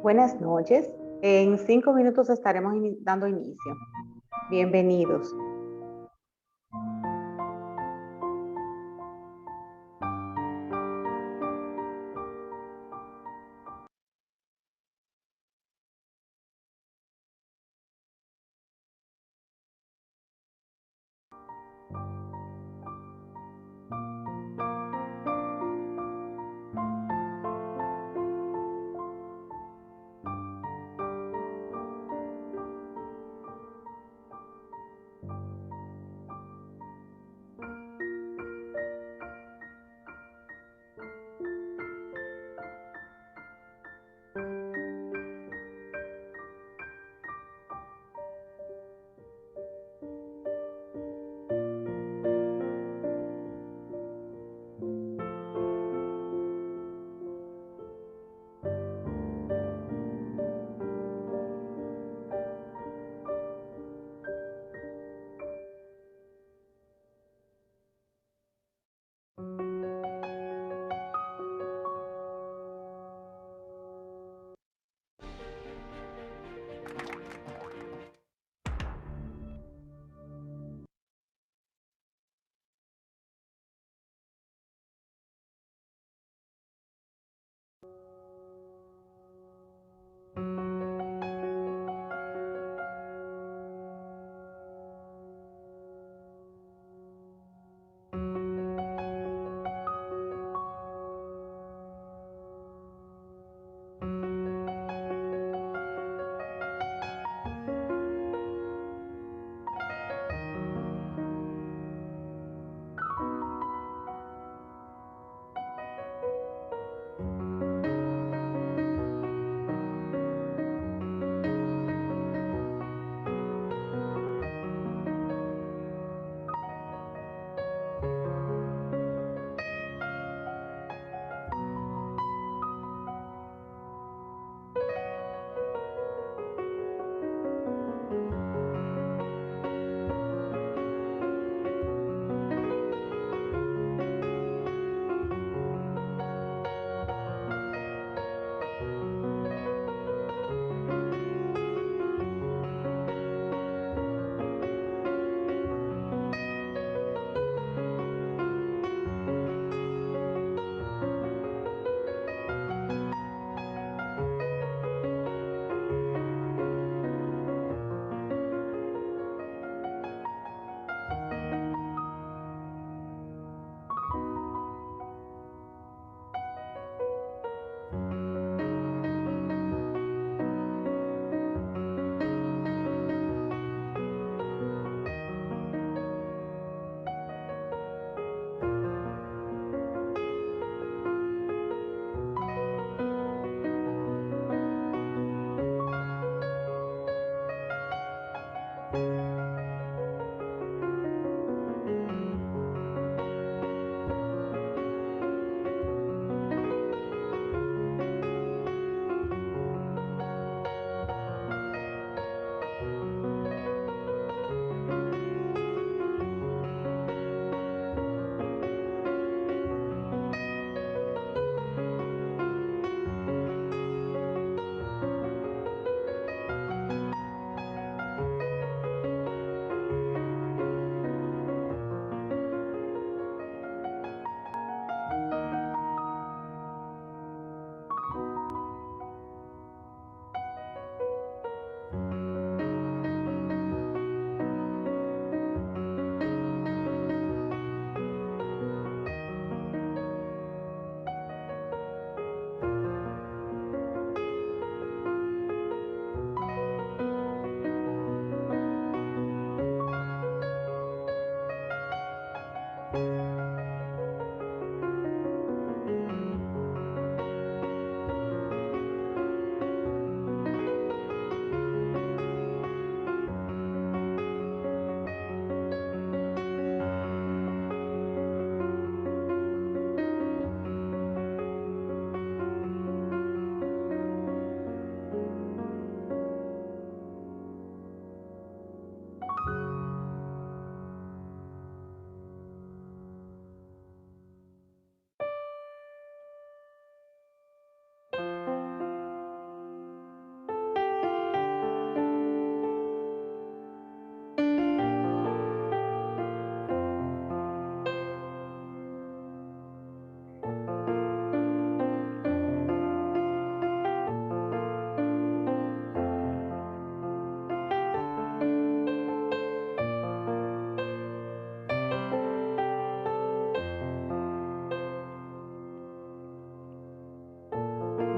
Buenas noches. En 5 minutos estaremos dando inicio. Bienvenidos.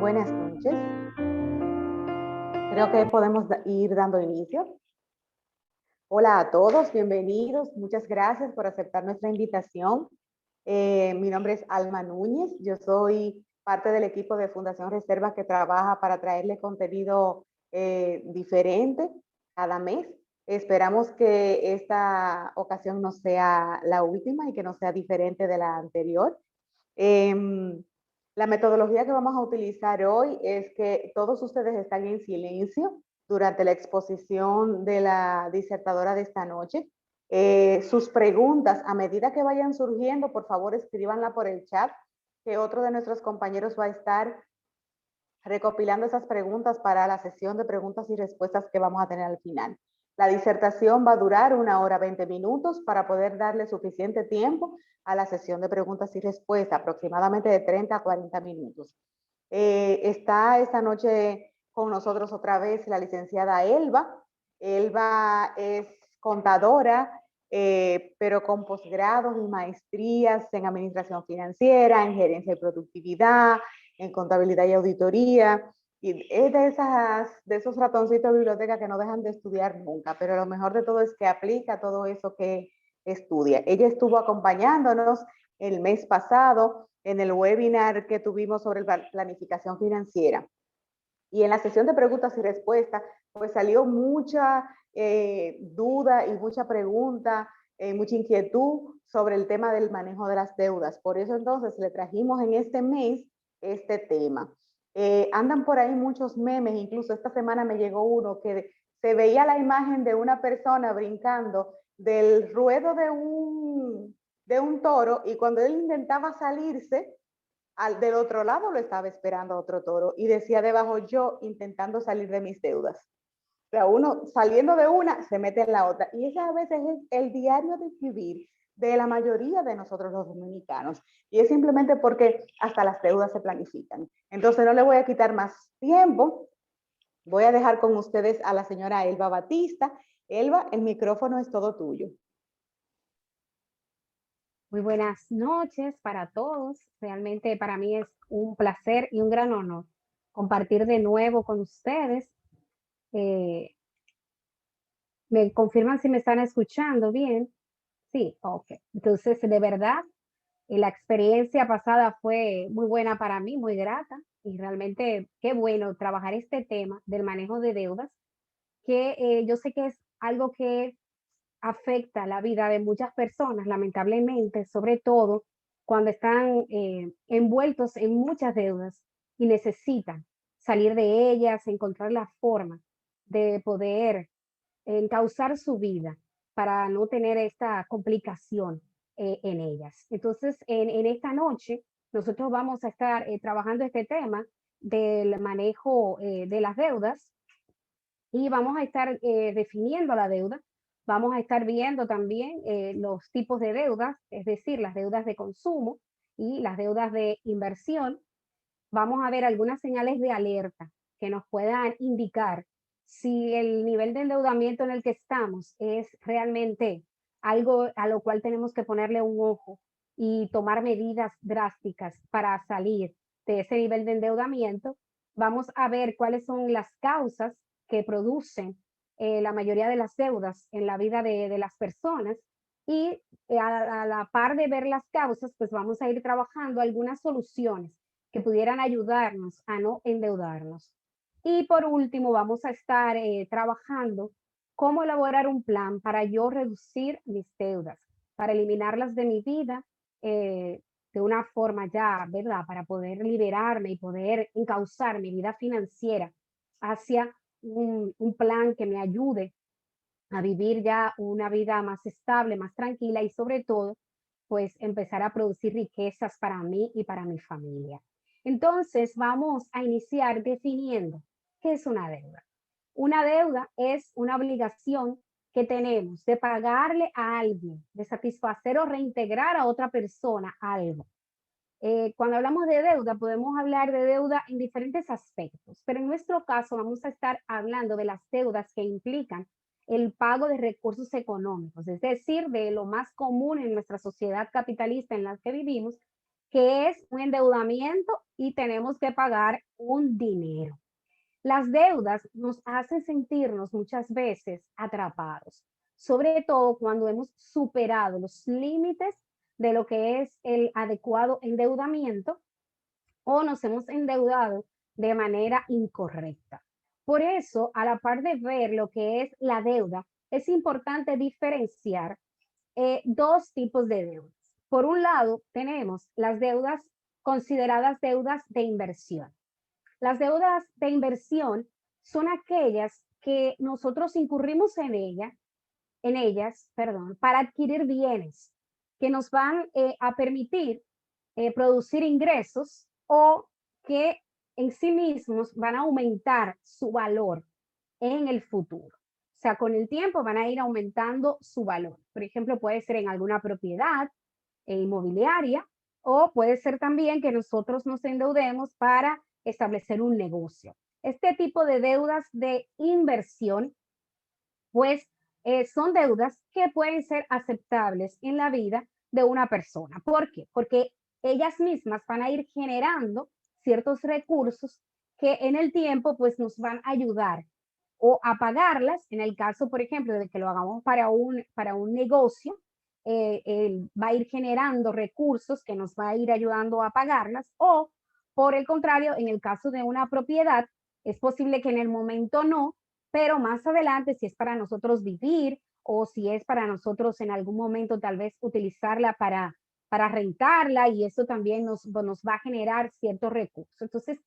Buenas noches. Creo que podemos ir dando inicio. Hola a todos, bienvenidos. Muchas gracias por aceptar nuestra invitación. Mi nombre es Alma Núñez. Yo soy parte del equipo de Fundación Reserva que trabaja para traerle contenido diferente cada mes. Esperamos que esta ocasión no sea la última y que no sea diferente de la anterior. La metodología que vamos a utilizar hoy es que todos ustedes están en silencio durante la exposición de la disertadora de esta noche. Sus preguntas, a medida que vayan surgiendo, por favor escríbanla por el chat, que otro de nuestros compañeros va a estar recopilando esas preguntas para la sesión de preguntas y respuestas que vamos a tener al final. La disertación va a durar 1 hora 20 minutos para poder darle suficiente tiempo a la sesión de preguntas y respuestas, aproximadamente de 30 a 40 minutos. Está esta noche con nosotros otra vez la licenciada Elba. Elba es contadora, pero con posgrados y maestrías en administración financiera, en gerencia y productividad, en contabilidad y auditoría. Y es de esos ratoncitos de biblioteca que no dejan de estudiar nunca, pero lo mejor de todo es que aplica todo eso que estudia. Ella estuvo acompañándonos el mes pasado en el webinar que tuvimos sobre planificación financiera. Y en la sesión de preguntas y respuestas, pues salió mucha duda y mucha pregunta, mucha inquietud sobre el tema del manejo de las deudas. Por eso entonces le trajimos en este mes este tema. Andan por ahí muchos memes, incluso esta semana me llegó uno que se veía la imagen de una persona brincando del ruedo de un toro y cuando él intentaba salirse, del otro lado lo estaba esperando otro toro y decía debajo yo intentando salir de mis deudas. O sea, uno saliendo de una se mete en la otra y ese a veces es el diario de vivir de la mayoría de nosotros los dominicanos y es simplemente porque hasta las deudas se planifican. Entonces no le voy a quitar más tiempo, voy a dejar con ustedes a la señora Elba Batista. Elba, el micrófono es todo tuyo. Muy buenas noches para todos. Realmente para mí es un placer y un gran honor compartir de nuevo con ustedes. Eh, ¿Me confirman si me están escuchando bien? Sí, ok. Entonces, de verdad, la experiencia pasada fue muy buena para mí, muy grata. Y realmente qué bueno trabajar este tema del manejo de deudas, que yo sé que es algo que afecta la vida de muchas personas, lamentablemente, sobre todo cuando están envueltos en muchas deudas y necesitan salir de ellas, encontrar la forma de poder encauzar su vida para no tener esta complicación en ellas. Entonces, en esta noche, nosotros vamos a estar trabajando este tema del manejo de las deudas y vamos a estar definiendo la deuda. Vamos a estar viendo también los tipos de deudas, es decir, las deudas de consumo y las deudas de inversión. Vamos a ver algunas señales de alerta que nos puedan indicar si el nivel de endeudamiento en el que estamos es realmente algo a lo cual tenemos que ponerle un ojo y tomar medidas drásticas para salir de ese nivel de endeudamiento. Vamos a ver cuáles son las causas que producen la mayoría de las deudas en la vida de las personas y a la par de ver las causas, pues vamos a ir trabajando algunas soluciones que pudieran ayudarnos a no endeudarnos. Y por último, vamos a estar trabajando cómo elaborar un plan para yo reducir mis deudas, para eliminarlas de mi vida de una forma ya, ¿verdad? Para poder liberarme y poder encauzar mi vida financiera hacia un plan que me ayude a vivir ya una vida más estable, más tranquila y sobre todo, pues empezar a producir riquezas para mí y para mi familia. Entonces, vamos a iniciar definiendo qué es una deuda. Una deuda es una obligación que tenemos de pagarle a alguien, de satisfacer o reintegrar a otra persona algo. Cuando hablamos de deuda, podemos hablar de deuda en diferentes aspectos, pero en nuestro caso vamos a estar hablando de las deudas que implican el pago de recursos económicos, es decir, de lo más común en nuestra sociedad capitalista en la que vivimos, que es un endeudamiento y tenemos que pagar un dinero. Las deudas nos hacen sentirnos muchas veces atrapados, sobre todo cuando hemos superado los límites de lo que es el adecuado endeudamiento o nos hemos endeudado de manera incorrecta. Por eso, a la par de ver lo que es la deuda, es importante diferenciar dos tipos de deudas. Por un lado, tenemos las deudas consideradas deudas de inversión. Las deudas de inversión son aquellas que nosotros incurrimos en ellas, perdón, para adquirir bienes que nos van a permitir producir ingresos o que en sí mismos van a aumentar su valor en el futuro. O sea, con el tiempo van a ir aumentando su valor. Por ejemplo, puede ser en alguna propiedad inmobiliaria o puede ser también que nosotros nos endeudemos para establecer un negocio. Este tipo de deudas de inversión, pues son deudas que pueden ser aceptables en la vida de una persona. ¿Por qué? Porque ellas mismas van a ir generando ciertos recursos que en el tiempo pues nos van a ayudar o a pagarlas, en el caso, por ejemplo, de que lo hagamos para un negocio, va a ir generando recursos que nos va a ir ayudando a pagarlas, o por el contrario, en el caso de una propiedad, es posible que en el momento no, pero más adelante, si es para nosotros vivir o si es para nosotros en algún momento tal vez utilizarla para rentarla y eso también nos va a generar ciertos recursos. Entonces,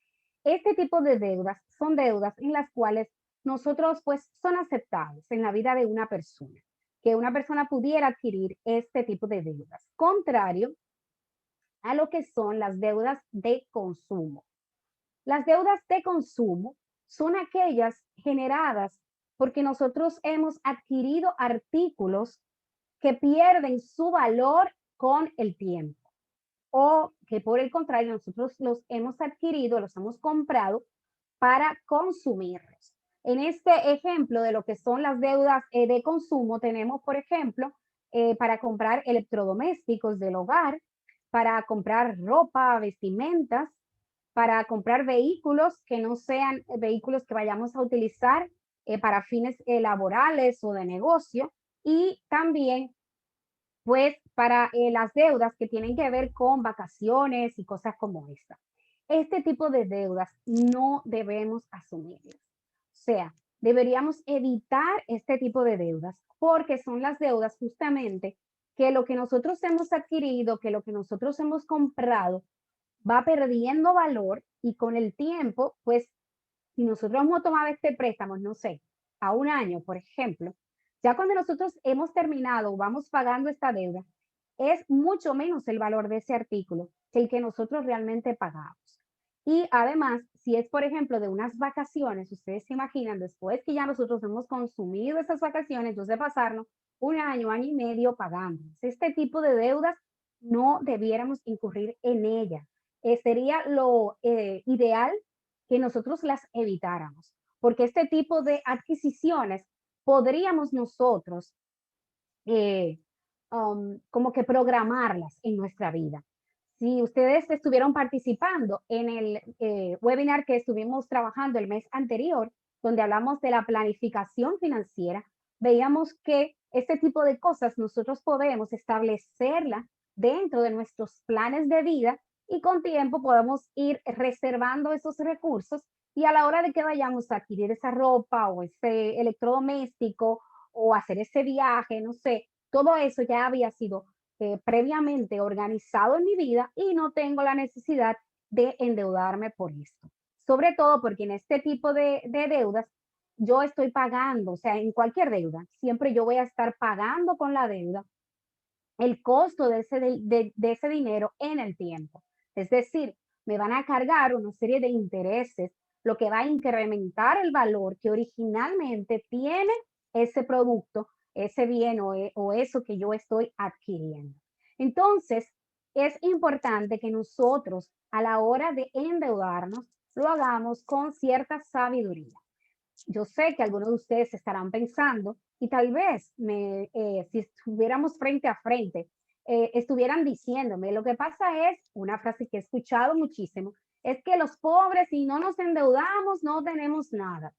este tipo de deudas son deudas en las cuales nosotros pues son aceptables en la vida de una persona, que una persona pudiera adquirir este tipo de deudas, contrario a lo que son las deudas de consumo. Las deudas de consumo son aquellas generadas porque nosotros hemos adquirido artículos que pierden su valor con el tiempo o que por el contrario nosotros los hemos adquirido, los hemos comprado para consumirlos. En este ejemplo de lo que son las deudas de consumo, tenemos, por ejemplo, para comprar electrodomésticos del hogar, para comprar ropa, vestimentas, para comprar vehículos que no sean vehículos que vayamos a utilizar para fines laborales o de negocio y también pues para las deudas que tienen que ver con vacaciones y cosas como esta. Este tipo de deudas no debemos asumirlas. O sea, deberíamos evitar este tipo de deudas porque son las deudas justamente que lo que nosotros hemos adquirido, que lo que nosotros hemos comprado va perdiendo valor y con el tiempo, pues si nosotros hemos tomado este préstamo, no sé, a un año, por ejemplo, ya cuando nosotros hemos terminado, vamos pagando esta deuda, es mucho menos el valor de ese artículo que el que nosotros realmente pagamos. Y además, si es, por ejemplo, de unas vacaciones, ustedes se imaginan, después que ya nosotros hemos consumido esas vacaciones, entonces pasarnos un año, año y medio pagando. Este tipo de deudas no debiéramos incurrir en ella. Sería lo ideal que nosotros las evitáramos, porque este tipo de adquisiciones podríamos nosotros eh, como que programarlas en nuestra vida. Si ustedes estuvieron participando en el webinar que estuvimos trabajando el mes anterior, donde hablamos de la planificación financiera, veíamos que este tipo de cosas nosotros podemos establecerla dentro de nuestros planes de vida y con tiempo podemos ir reservando esos recursos y a la hora de que vayamos a adquirir esa ropa o ese electrodoméstico o hacer ese viaje, no sé, todo eso ya había sido previamente organizado en mi vida y no tengo la necesidad de endeudarme por esto. Sobre todo porque en este tipo de deudas yo estoy pagando, o sea, en cualquier deuda, siempre yo voy a estar pagando con la deuda el costo de ese dinero en el tiempo. Es decir, me van a cargar una serie de intereses, lo que va a incrementar el valor que originalmente tiene ese producto, ese bien o eso que yo estoy adquiriendo. Entonces, es importante que nosotros a la hora de endeudarnos lo hagamos con cierta sabiduría. Yo sé que algunos de ustedes estarán pensando y tal vez si estuviéramos frente a frente, estuvieran diciéndome, lo que pasa es, una frase que he escuchado muchísimo, es que los pobres, si no nos endeudamos, no tenemos nada.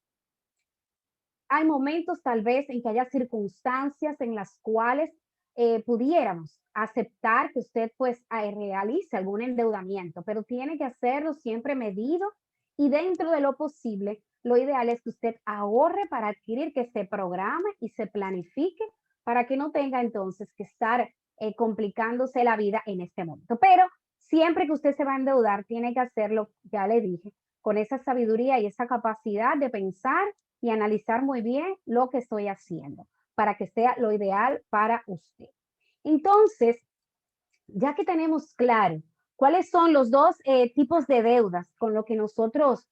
Hay momentos tal vez en que haya circunstancias en las cuales pudiéramos aceptar que usted pues realice algún endeudamiento, pero tiene que hacerlo siempre medido y dentro de lo posible. Lo ideal es que usted ahorre para adquirir, que se programe y se planifique para que no tenga entonces que estar complicándose la vida en este momento. Pero siempre que usted se va a endeudar, tiene que hacerlo, ya le dije, con esa sabiduría y esa capacidad de pensar y analizar muy bien lo que estoy haciendo para que sea lo ideal para usted. Entonces, ya que tenemos claro cuáles son los dos tipos de deudas con lo que nosotros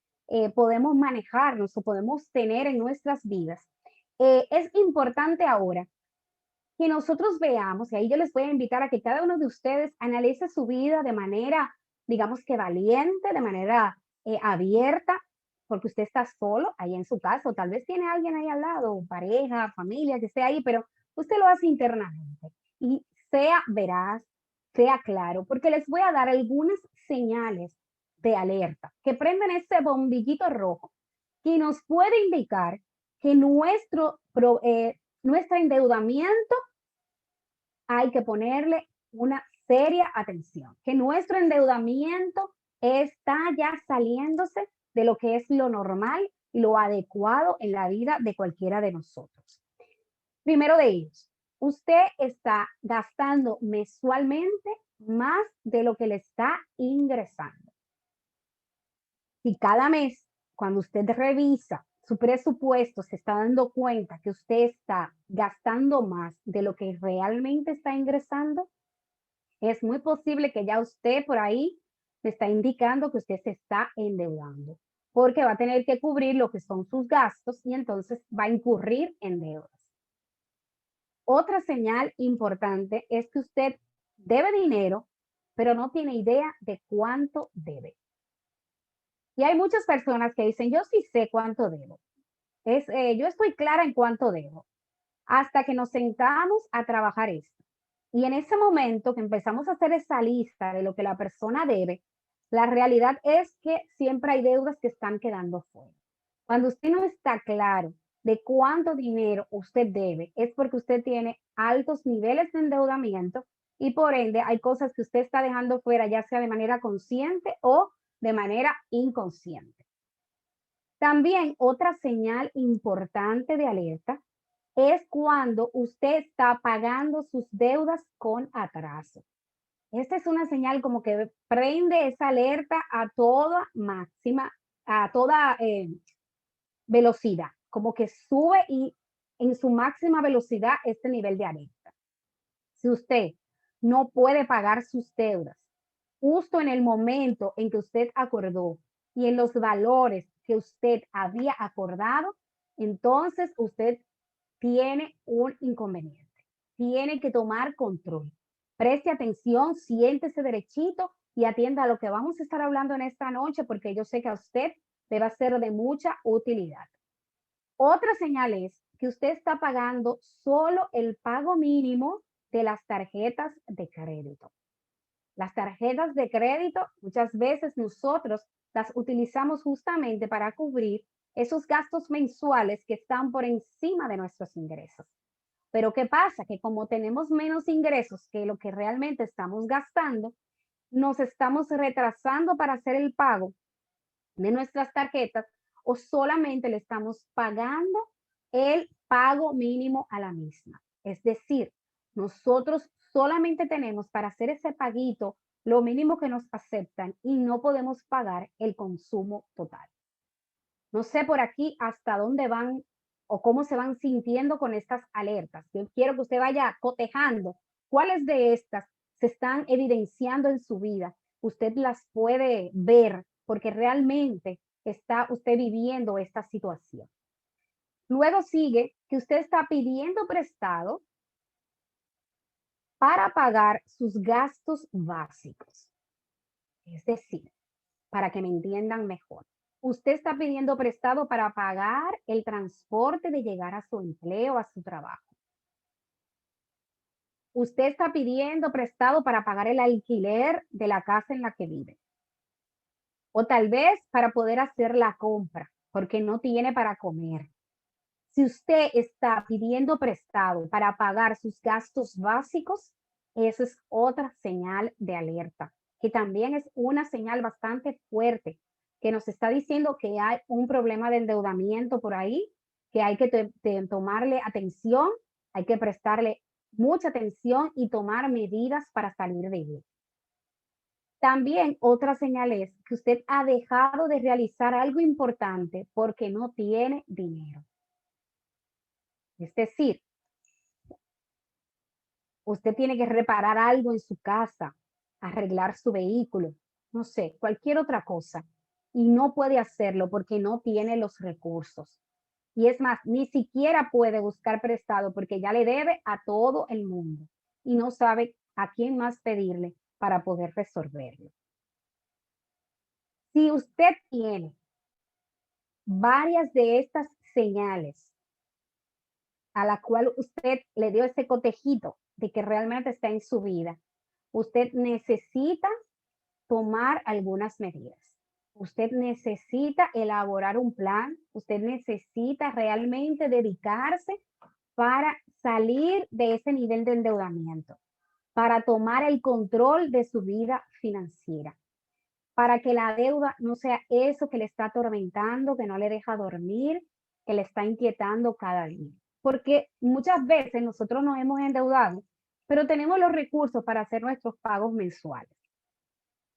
podemos manejarnos o podemos tener en nuestras vidas, es importante ahora que nosotros veamos, y ahí yo les voy a invitar a que cada uno de ustedes analice su vida de manera, digamos que valiente, de manera abierta, porque usted está solo ahí en su casa, o tal vez tiene alguien ahí al lado, pareja, familia, que esté ahí, pero usted lo hace internamente. Y sea veraz, sea claro, porque les voy a dar algunas señales de alerta que prenden ese bombillito rojo que nos puede indicar que nuestro endeudamiento hay que ponerle una seria atención, que nuestro endeudamiento está ya saliéndose de lo que es lo normal y lo adecuado en la vida de cualquiera de nosotros. Primero de ellos, usted está gastando mensualmente más de lo que le está ingresando. Si cada mes, cuando usted revisa su presupuesto, se está dando cuenta que usted está gastando más de lo que realmente está ingresando, es muy posible que ya usted por ahí me está indicando que usted se está endeudando, porque va a tener que cubrir lo que son sus gastos y entonces va a incurrir en deudas. Otra señal importante es que usted debe dinero, pero no tiene idea de cuánto debe. Y hay muchas personas que dicen, yo sí sé cuánto debo. Yo estoy clara en cuánto debo. Hasta que nos sentamos a trabajar esto. Y en ese momento que empezamos a hacer esa lista de lo que la persona debe, la realidad es que siempre hay deudas que están quedando fuera. Cuando usted no está claro de cuánto dinero usted debe, es porque usted tiene altos niveles de endeudamiento y por ende hay cosas que usted está dejando fuera, ya sea de manera consciente o de manera inconsciente. También otra señal importante de alerta es cuando usted está pagando sus deudas con atraso. Esta es una señal como que prende esa alerta a toda máxima, a toda velocidad, como que sube y en su máxima velocidad este nivel de alerta. Si usted no puede pagar sus deudas justo en el momento en que usted acordó y en los valores que usted había acordado, entonces usted tiene un inconveniente. Tiene que tomar control. Preste atención, siéntese derechito y atienda a lo que vamos a estar hablando en esta noche, porque yo sé que a usted le va a ser de mucha utilidad. Otra señal es que usted está pagando solo el pago mínimo de las tarjetas de crédito. Las tarjetas de crédito, muchas veces nosotros las utilizamos justamente para cubrir esos gastos mensuales que están por encima de nuestros ingresos. Pero ¿qué pasa? Que como tenemos menos ingresos que lo que realmente estamos gastando, nos estamos retrasando para hacer el pago de nuestras tarjetas o solamente le estamos pagando el pago mínimo a la misma. Es decir, nosotros solamente tenemos para hacer ese paguito lo mínimo que nos aceptan y no podemos pagar el consumo total. No sé por aquí hasta dónde van o cómo se van sintiendo con estas alertas. Yo quiero que usted vaya cotejando cuáles de estas se están evidenciando en su vida. Usted las puede ver porque realmente está usted viviendo esta situación. Luego sigue que usted está pidiendo prestado para pagar sus gastos básicos. Es decir, para que me entiendan mejor. Usted está pidiendo prestado para pagar el transporte de llegar a su empleo, a su trabajo. usted está pidiendo prestado para pagar el alquiler de la casa en la que vive. O tal vez para poder hacer la compra, porque no tiene para comer. Si usted está pidiendo prestado para pagar sus gastos básicos, eso es otra señal de alerta, que también es una señal bastante fuerte, que nos está diciendo que hay un problema de endeudamiento por ahí, que hay que tomarle atención, hay que prestarle mucha atención y tomar medidas para salir de ello. También otra señal es que usted ha dejado de realizar algo importante porque no tiene dinero. Es decir, usted tiene que reparar algo en su casa, arreglar su vehículo, no sé, cualquier otra cosa, y no puede hacerlo porque no tiene los recursos. Y es más, ni siquiera puede buscar prestado porque ya le debe a todo el mundo y no sabe a quién más pedirle para poder resolverlo. Si usted tiene varias de estas señales a la cual usted le dio ese cotejito de que realmente está en su vida, usted necesita tomar algunas medidas. Usted necesita elaborar un plan, usted necesita realmente dedicarse para salir de ese nivel de endeudamiento, para tomar el control de su vida financiera, para que la deuda no sea eso que le está atormentando, que no le deja dormir, que le está inquietando cada día. Porque muchas veces nosotros nos hemos endeudado, pero tenemos los recursos para hacer nuestros pagos mensuales.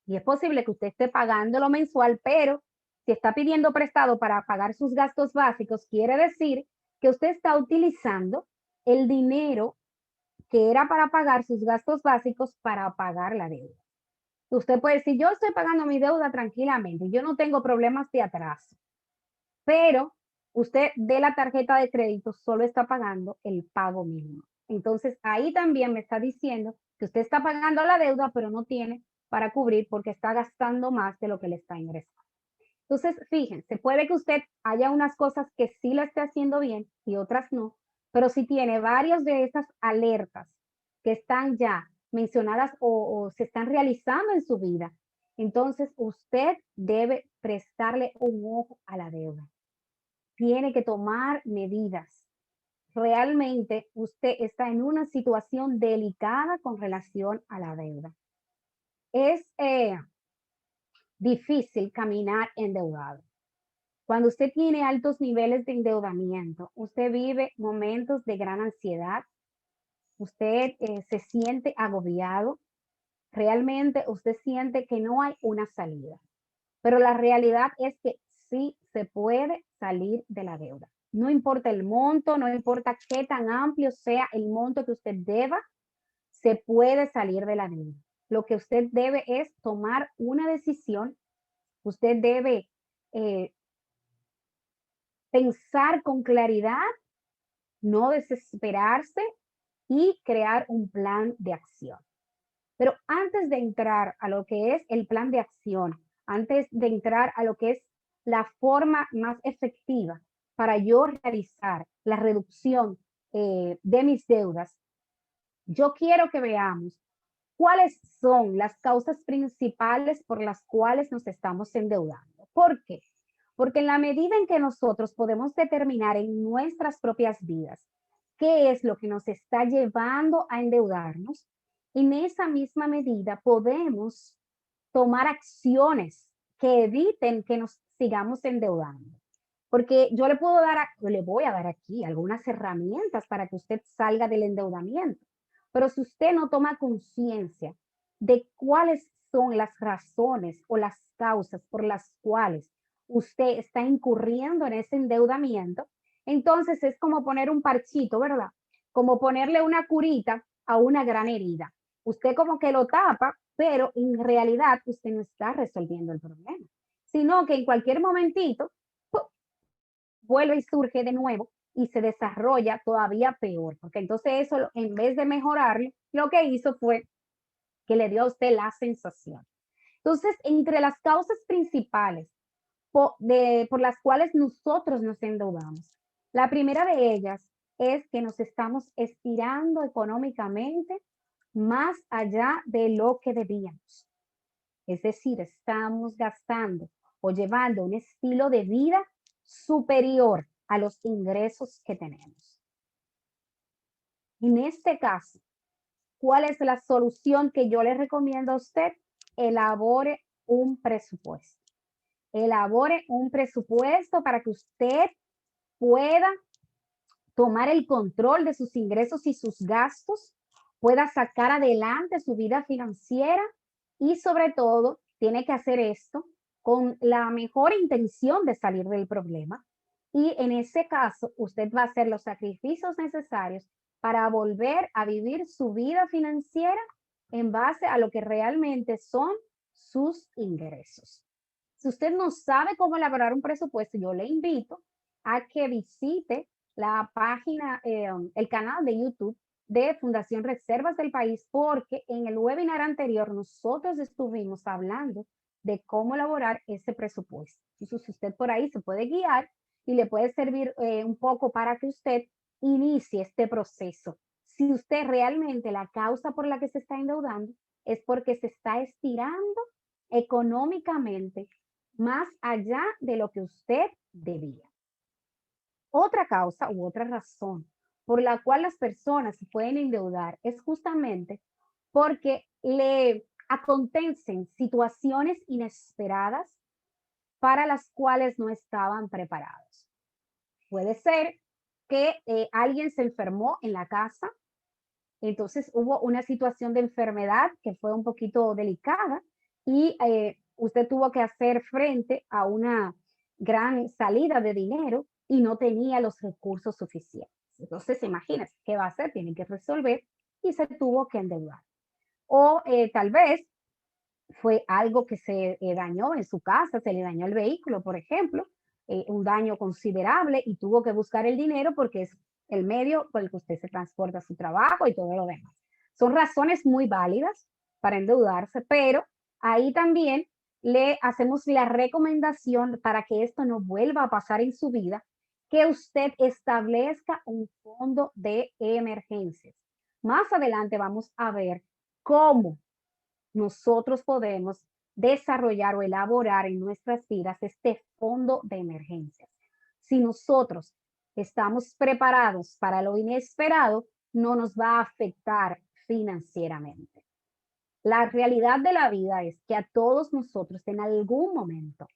Y es posible que usted esté pagando lo mensual, pero si está pidiendo prestado para pagar sus gastos básicos, quiere decir que usted está utilizando el dinero que era para pagar sus gastos básicos para pagar la deuda. Usted puede decir, yo estoy pagando mi deuda tranquilamente, yo no tengo problemas de atraso, pero usted de la tarjeta de crédito solo está pagando el pago mínimo. Entonces ahí también me está diciendo que usted está pagando la deuda, pero no tiene para cubrir porque está gastando más de lo que le está ingresando. Entonces, fíjense, puede que usted haya unas cosas que sí la esté haciendo bien y otras no, pero si tiene varias de esas alertas que están ya mencionadas o se están realizando en su vida, entonces usted debe prestarle un ojo a la deuda. Tiene que tomar medidas. Realmente usted está en una situación delicada con relación a la deuda. Es difícil caminar endeudado. Cuando usted tiene altos niveles de endeudamiento, usted vive momentos de gran ansiedad, usted se siente agobiado, realmente usted siente que no hay una salida. Pero la realidad es que sí se puede salir de la deuda. No importa el monto, no importa qué tan amplio sea el monto que usted deba, se puede salir de la deuda. Lo que usted debe es tomar una decisión. Usted debe pensar con claridad, no desesperarse y crear un plan de acción. Pero antes de entrar a lo que es el plan de acción, antes de entrar a lo que es la forma más efectiva para yo realizar la reducción de mis deudas, yo quiero que veamos cuáles son las causas principales por las cuales nos estamos endeudando. ¿Por qué? Porque en la medida en que nosotros podemos determinar en nuestras propias vidas qué es lo que nos está llevando a endeudarnos, en esa misma medida podemos tomar acciones que eviten que nos sigamos endeudando. Porque yo le puedo dar, le voy a dar aquí algunas herramientas para que usted salga del endeudamiento. Pero si usted no toma conciencia de cuáles son las razones o las causas por las cuales usted está incurriendo en ese endeudamiento, entonces es como poner un parchito, ¿verdad? Como ponerle una curita a una gran herida. Usted como que lo tapa, pero en realidad usted no está resolviendo el problema, sino que en cualquier momentito ¡pum!, vuelve y surge de nuevo y se desarrolla todavía peor, porque entonces eso en vez de mejorarlo, lo que hizo fue que le dio a usted la sensación. Entonces, entre las causas principales por las cuales nosotros nos endeudamos, la primera de ellas es que nos estamos estirando económicamente más allá de lo que debíamos. Es decir, estamos gastando o llevando un estilo de vida superior a los ingresos que tenemos. En este caso, ¿cuál es la solución que yo le recomiendo a usted? Elabore un presupuesto. Elabore un presupuesto para que usted pueda tomar el control de sus ingresos y sus gastos, pueda sacar adelante su vida financiera y sobre todo tiene que hacer esto con la mejor intención de salir del problema. Y en ese caso, usted va a hacer los sacrificios necesarios para volver a vivir su vida financiera en base a lo que realmente son sus ingresos. Si usted no sabe cómo elaborar un presupuesto, yo le invito a que visite la página, el canal de YouTube de Fundación Reservas del País, porque en el webinar anterior nosotros estuvimos hablando de cómo elaborar ese presupuesto. Entonces, usted por ahí se puede guiar y le puede servir un poco para que usted inicie este proceso. Si usted realmente la causa por la que se está endeudando es porque se está estirando económicamente más allá de lo que usted debía. Otra causa u otra razón por la cual las personas se pueden endeudar es justamente porque le acontecen situaciones inesperadas para las cuales no estaban preparados. Puede ser que alguien se enfermó en la casa, entonces hubo una situación de enfermedad que fue un poquito delicada y usted tuvo que hacer frente a una gran salida de dinero y no tenía los recursos suficientes. Entonces, imagínese, ¿qué va a hacer? Tiene que resolver y se tuvo que endeudar. O tal vez fue algo que se dañó en su casa, se le dañó el vehículo, por ejemplo, un daño considerable y tuvo que buscar el dinero porque es el medio por el que usted se transporta a su trabajo y todo lo demás. Son razones muy válidas para endeudarse, pero ahí también le hacemos la recomendación para que esto no vuelva a pasar en su vida, que usted establezca un fondo de emergencias. Más adelante vamos a ver cómo nosotros podemos desarrollar o elaborar en nuestras vidas este fondo de emergencias. Si nosotros estamos preparados para lo inesperado, no nos va a afectar financieramente. La realidad de la vida es que a todos nosotros en algún momento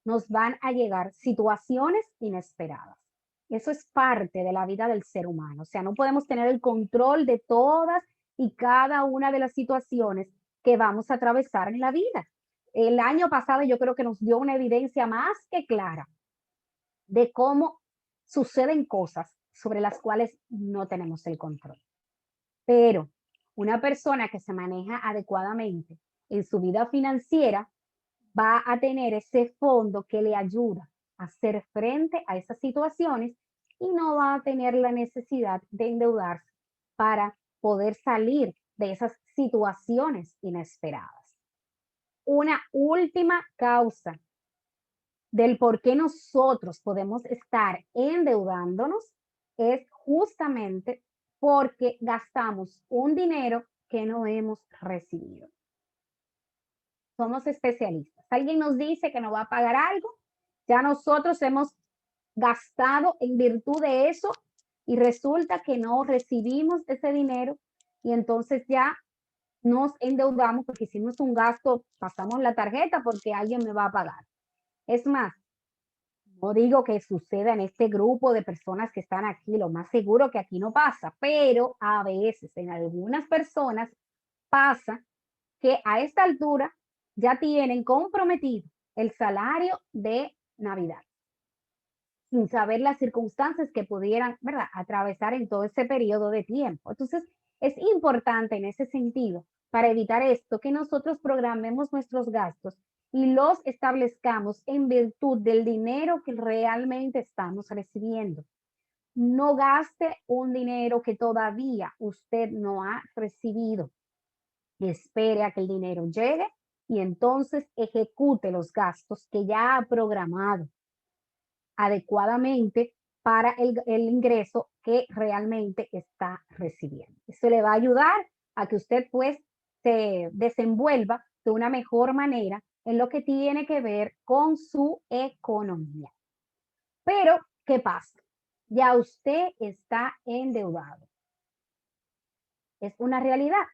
nos van a llegar situaciones inesperadas. Eso es parte de la vida del ser humano. O sea, no podemos tener el control de todas y cada una de las situaciones que vamos a atravesar en la vida. El año pasado yo creo que nos dio una evidencia más que clara de cómo suceden cosas sobre las cuales no tenemos el control. Pero una persona que se maneja adecuadamente en su vida financiera va a tener ese fondo que le ayuda a hacer frente a esas situaciones y no va a tener la necesidad de endeudarse para poder salir de esas situaciones inesperadas. Una última causa del por qué nosotros podemos estar endeudándonos es justamente porque gastamos un dinero que no hemos recibido. Somos especialistas. Alguien nos dice que nos va a pagar algo, ya nosotros hemos gastado en virtud de eso y resulta que no recibimos ese dinero y entonces ya nos endeudamos porque hicimos un gasto, pasamos la tarjeta porque alguien me va a pagar. Es más, no digo que suceda en este grupo de personas que están aquí, lo más seguro que aquí no pasa, pero a veces en algunas personas pasa que a esta altura ya tienen comprometido el salario de Navidad, sin saber las circunstancias que pudieran, ¿verdad?, atravesar en todo ese periodo de tiempo. Entonces, es importante en ese sentido, para evitar esto, que nosotros programemos nuestros gastos y los establezcamos en virtud del dinero que realmente estamos recibiendo. No gaste un dinero que todavía usted no ha recibido. Espere a que el dinero llegue y entonces ejecute los gastos que ya ha programado adecuadamente para el ingreso que realmente está recibiendo. Eso le va a ayudar a que usted pues se desenvuelva de una mejor manera en lo que tiene que ver con su economía. Pero, ¿qué pasa? Ya usted está endeudado. Es una realidad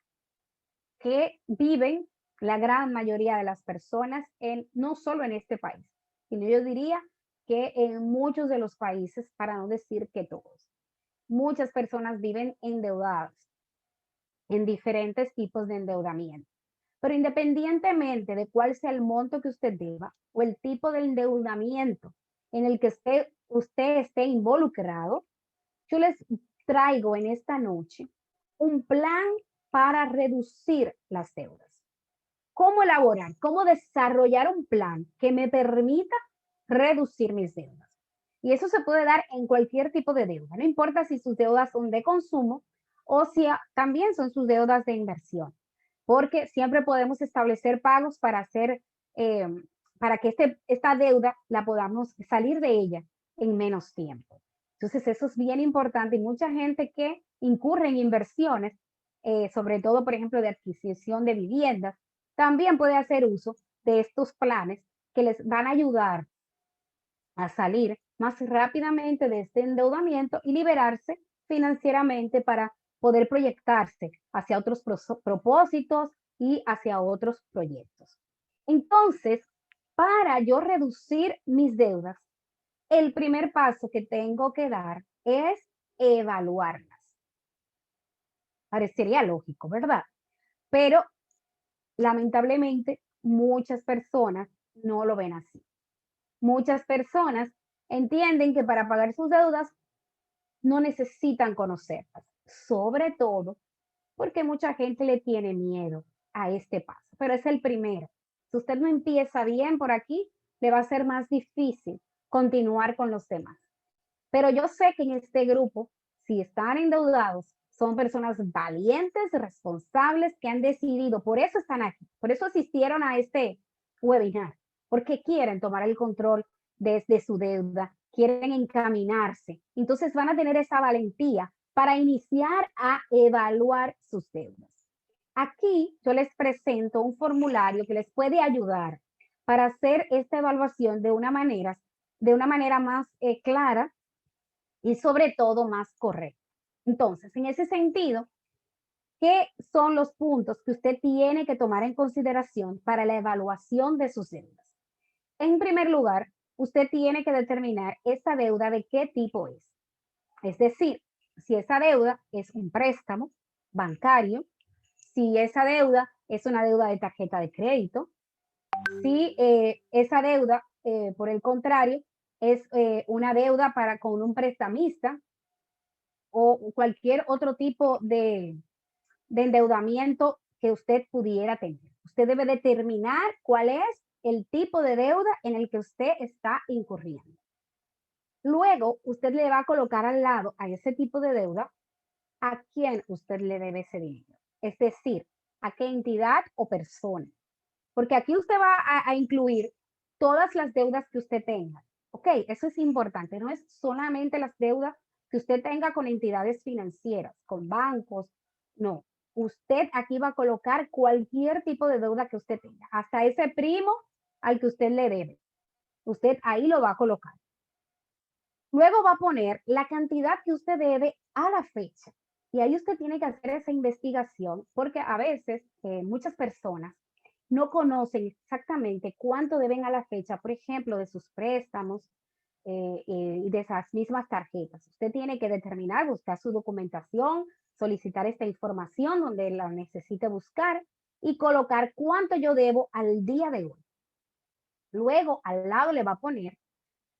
que viven la gran mayoría de las personas no solo en este país, sino yo diría que en muchos de los países, para no decir que todos. Muchas personas viven endeudadas en diferentes tipos de endeudamiento. Pero independientemente de cuál sea el monto que usted deba o el tipo de endeudamiento en el que usted esté involucrado, yo les traigo en esta noche un plan para reducir las deudas. ¿Cómo elaborar? ¿Cómo desarrollar un plan que me permita reducir mis deudas? Y eso se puede dar en cualquier tipo de deuda, no importa si sus deudas son de consumo o si también son sus deudas de inversión, porque siempre podemos establecer pagos para hacer, eh, para que esta deuda la podamos salir de ella en menos tiempo. Entonces, eso es bien importante y mucha gente que incurre en inversiones, sobre todo, por ejemplo, de adquisición de viviendas, también puede hacer uso de estos planes que les van a ayudar a salir más rápidamente de este endeudamiento y liberarse financieramente para poder proyectarse hacia otros propósitos y hacia otros proyectos. Entonces, para yo reducir mis deudas, el primer paso que tengo que dar es evaluarlas. Parecería lógico, ¿verdad? Pero lamentablemente muchas personas no lo ven así. Muchas personas entienden que para pagar sus deudas no necesitan conocerlas, sobre todo porque mucha gente le tiene miedo a este paso, pero es el primero. Si usted no empieza bien por aquí, le va a ser más difícil continuar con los demás. Pero yo sé que en este grupo, si están endeudados, son personas valientes, responsables, que han decidido, por eso están aquí, por eso asistieron a este webinar, porque quieren tomar el control desde su deuda, quieren encaminarse. Entonces van a tener esa valentía para iniciar a evaluar sus deudas. Aquí yo les presento un formulario que les puede ayudar para hacer esta evaluación de una manera más clara y sobre todo más correcta. Entonces, en ese sentido, ¿qué son los puntos que usted tiene que tomar en consideración para la evaluación de sus deudas? En primer lugar, usted tiene que determinar esa deuda de qué tipo es. Es decir, si esa deuda es un préstamo bancario, si esa deuda es una deuda de tarjeta de crédito, si esa deuda, por el contrario, es una deuda con un prestamista o cualquier otro tipo de endeudamiento que usted pudiera tener. Usted debe determinar cuál es el tipo de deuda en el que usted está incurriendo. Luego, usted le va a colocar al lado a ese tipo de deuda a quién usted le debe ese dinero. Es decir, a qué entidad o persona. Porque aquí usted va a incluir todas las deudas que usted tenga. Ok, eso es importante. No es solamente las deudas que usted tenga con entidades financieras, con bancos. No, usted aquí va a colocar cualquier tipo de deuda que usted tenga, hasta ese primo al que usted le debe. Usted ahí lo va a colocar. Luego va a poner la cantidad que usted debe a la fecha. Y ahí usted tiene que hacer esa investigación porque a veces muchas personas no conocen exactamente cuánto deben a la fecha, por ejemplo, de sus préstamos y de esas mismas tarjetas. Usted tiene que determinar, buscar su documentación, solicitar esta información donde la necesite buscar y colocar cuánto yo debo al día de hoy. Luego, al lado le va a poner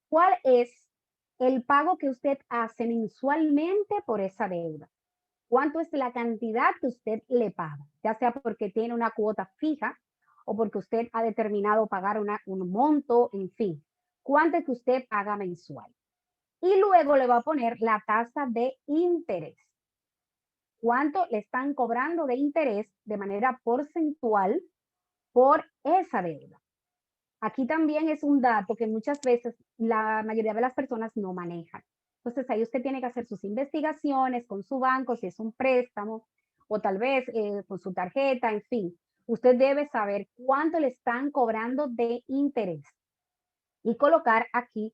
cuál es el pago que usted hace mensualmente por esa deuda. ¿Cuánto es la cantidad que usted le paga? Ya sea porque tiene una cuota fija o porque usted ha determinado pagar un monto, en fin. ¿Cuánto es que usted paga mensual? Y luego le va a poner la tasa de interés. ¿Cuánto le están cobrando de interés de manera porcentual por esa deuda? Aquí también es un dato que muchas veces la mayoría de las personas no manejan. Entonces ahí usted tiene que hacer sus investigaciones con su banco, si es un préstamo, o tal vez con su tarjeta, en fin. Usted debe saber cuánto le están cobrando de interés y colocar aquí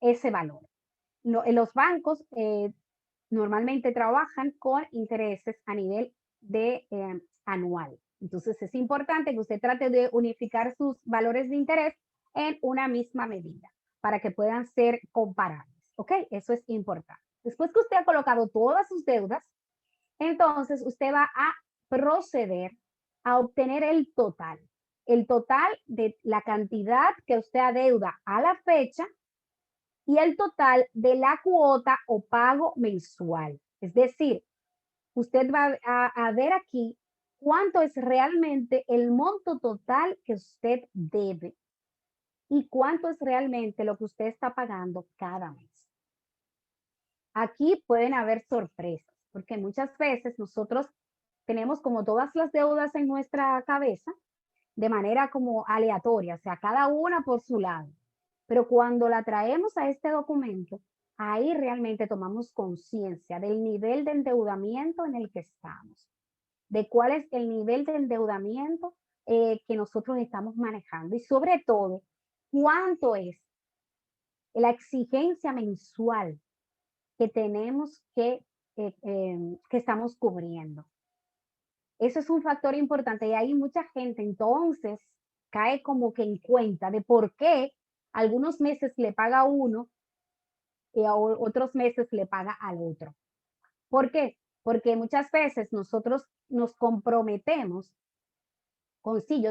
ese valor. Los bancos normalmente trabajan con intereses a nivel de anual. Entonces es importante que usted trate de unificar sus valores de interés en una misma medida para que puedan ser comparables. ¿Ok? Eso es importante. Después que usted ha colocado todas sus deudas, entonces usted va a proceder a obtener el total de la cantidad que usted adeuda a la fecha y el total de la cuota o pago mensual. Es decir, usted va a ver aquí cuánto es realmente el monto total que usted debe y cuánto es realmente lo que usted está pagando cada mes. Aquí pueden haber sorpresas, porque muchas veces nosotros tenemos como todas las deudas en nuestra cabeza de manera como aleatoria, o sea, cada una por su lado. Pero cuando la traemos a este documento, ahí realmente tomamos conciencia del nivel de endeudamiento en el que estamos, de cuál es el nivel de endeudamiento que nosotros estamos manejando y sobre todo, cuánto es la exigencia mensual que tenemos que estamos cubriendo. Eso es un factor importante y hay mucha gente entonces cae como que en cuenta de por qué algunos meses le paga a uno y a otros meses le paga al otro. ¿Por qué? Porque muchas veces nosotros nos comprometemos con sí,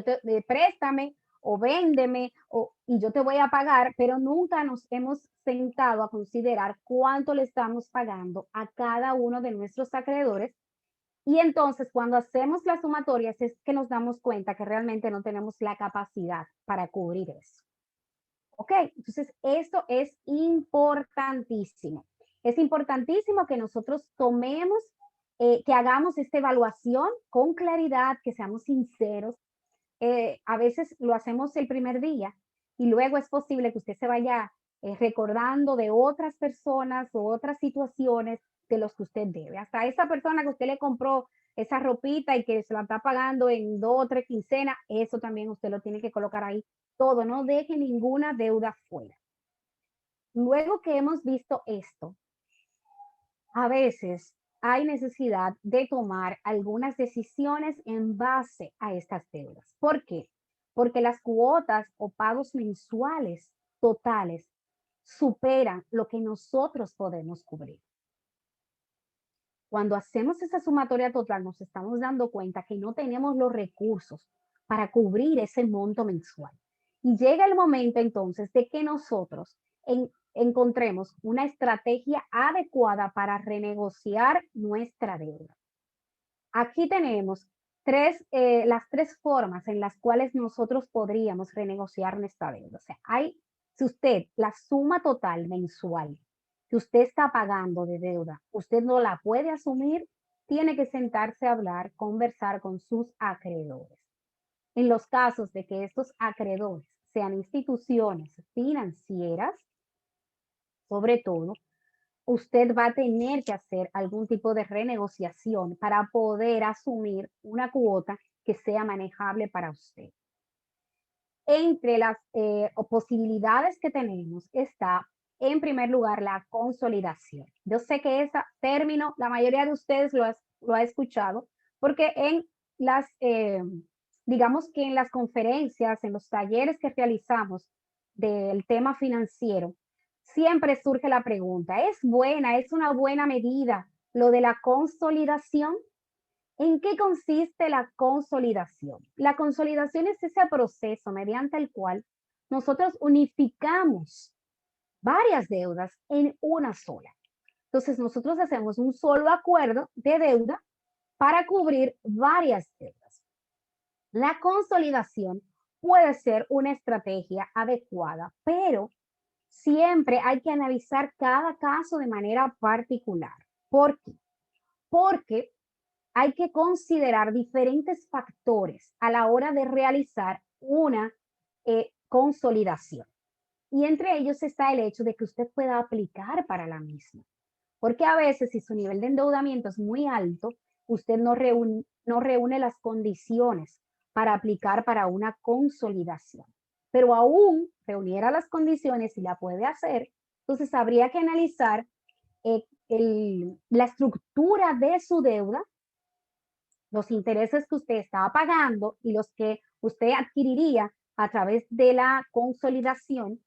préstame o véndeme y yo te voy a pagar, pero nunca nos hemos sentado a considerar cuánto le estamos pagando a cada uno de nuestros acreedores. Y entonces cuando hacemos las sumatorias es que nos damos cuenta que realmente no tenemos la capacidad para cubrir eso. ¿Ok? Entonces esto es importantísimo. Es importantísimo que nosotros tomemos, que hagamos esta evaluación con claridad, que seamos sinceros. A veces lo hacemos el primer día y luego es posible que usted se vaya recordando de otras personas o otras situaciones de los que usted debe. Hasta esa persona que usted le compró esa ropita y que se la está pagando en 2 o 3 quincenas, eso también usted lo tiene que colocar ahí todo, no deje ninguna deuda fuera. Luego que hemos visto esto, a veces hay necesidad de tomar algunas decisiones en base a estas deudas. ¿Por qué? Porque las cuotas o pagos mensuales totales superan lo que nosotros podemos cubrir. Cuando hacemos esa sumatoria total, nos estamos dando cuenta que no tenemos los recursos para cubrir ese monto mensual. Y llega el momento entonces de que nosotros encontremos una estrategia adecuada para renegociar nuestra deuda. Aquí tenemos las 3 formas en las cuales nosotros podríamos renegociar nuestra deuda. O sea, si usted la suma total mensual que usted está pagando de deuda, usted no la puede asumir, tiene que sentarse a hablar, conversar con sus acreedores. En los casos de que estos acreedores sean instituciones financieras, sobre todo, usted va a tener que hacer algún tipo de renegociación para poder asumir una cuota que sea manejable para usted. Entre las posibilidades que tenemos está, en primer lugar, la consolidación. Yo sé que ese término, la mayoría de ustedes lo ha escuchado, porque digamos que en las conferencias, en los talleres que realizamos del tema financiero, siempre surge la pregunta, ¿es una buena medida lo de la consolidación? ¿En qué consiste la consolidación? La consolidación es ese proceso mediante el cual nosotros unificamos varias deudas en una sola. Entonces, nosotros hacemos un solo acuerdo de deuda para cubrir varias deudas. La consolidación puede ser una estrategia adecuada, pero siempre hay que analizar cada caso de manera particular. ¿Por qué? Porque hay que considerar diferentes factores a la hora de realizar una consolidación. Y entre ellos está el hecho de que usted pueda aplicar para la misma. Porque a veces si su nivel de endeudamiento es muy alto, usted no reúne las condiciones para aplicar para una consolidación. Pero aún reuniera las condiciones y la puede hacer, entonces habría que analizar la estructura de su deuda, los intereses que usted estaba pagando y los que usted adquiriría a través de la consolidación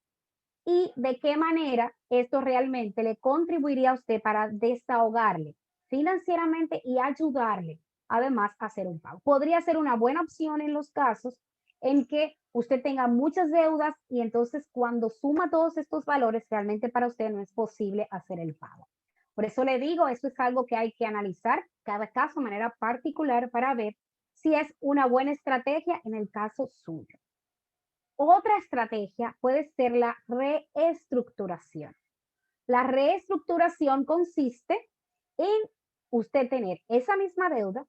y de qué manera esto realmente le contribuiría a usted para desahogarle financieramente y ayudarle además a hacer un pago. Podría ser una buena opción en los casos en que usted tenga muchas deudas y entonces cuando suma todos estos valores realmente para usted no es posible hacer el pago. Por eso le digo, esto es algo que hay que analizar cada caso de manera particular para ver si es una buena estrategia en el caso suyo. Otra estrategia puede ser la reestructuración. La reestructuración consiste en usted tener esa misma deuda,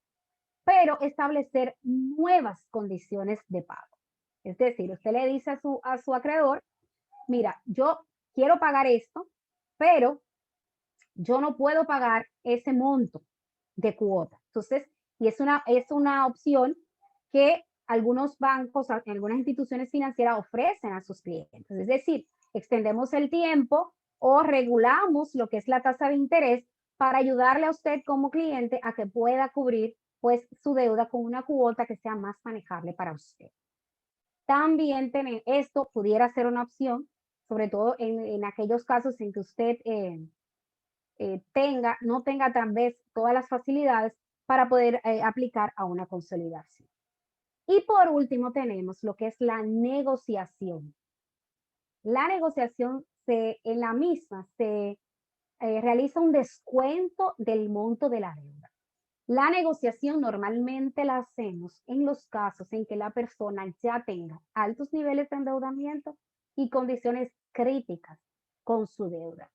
pero establecer nuevas condiciones de pago. Es decir, usted le dice a su acreedor, mira, yo quiero pagar esto, pero yo no puedo pagar ese monto de cuota. Entonces, y es una opción que algunos bancos, algunas instituciones financieras ofrecen a sus clientes. Es decir, extendemos el tiempo o regulamos lo que es la tasa de interés para ayudarle a usted como cliente a que pueda cubrir pues su deuda con una cuota que sea más manejable para usted. También esto pudiera ser una opción, sobre todo en aquellos casos en que usted no tenga tal vez todas las facilidades para poder aplicar a una consolidación. Y por último tenemos lo que es la negociación. La negociación en la misma se realiza un descuento del monto de la deuda. La negociación normalmente la hacemos en los casos en que la persona ya tenga altos niveles de endeudamiento y condiciones críticas con su deuda.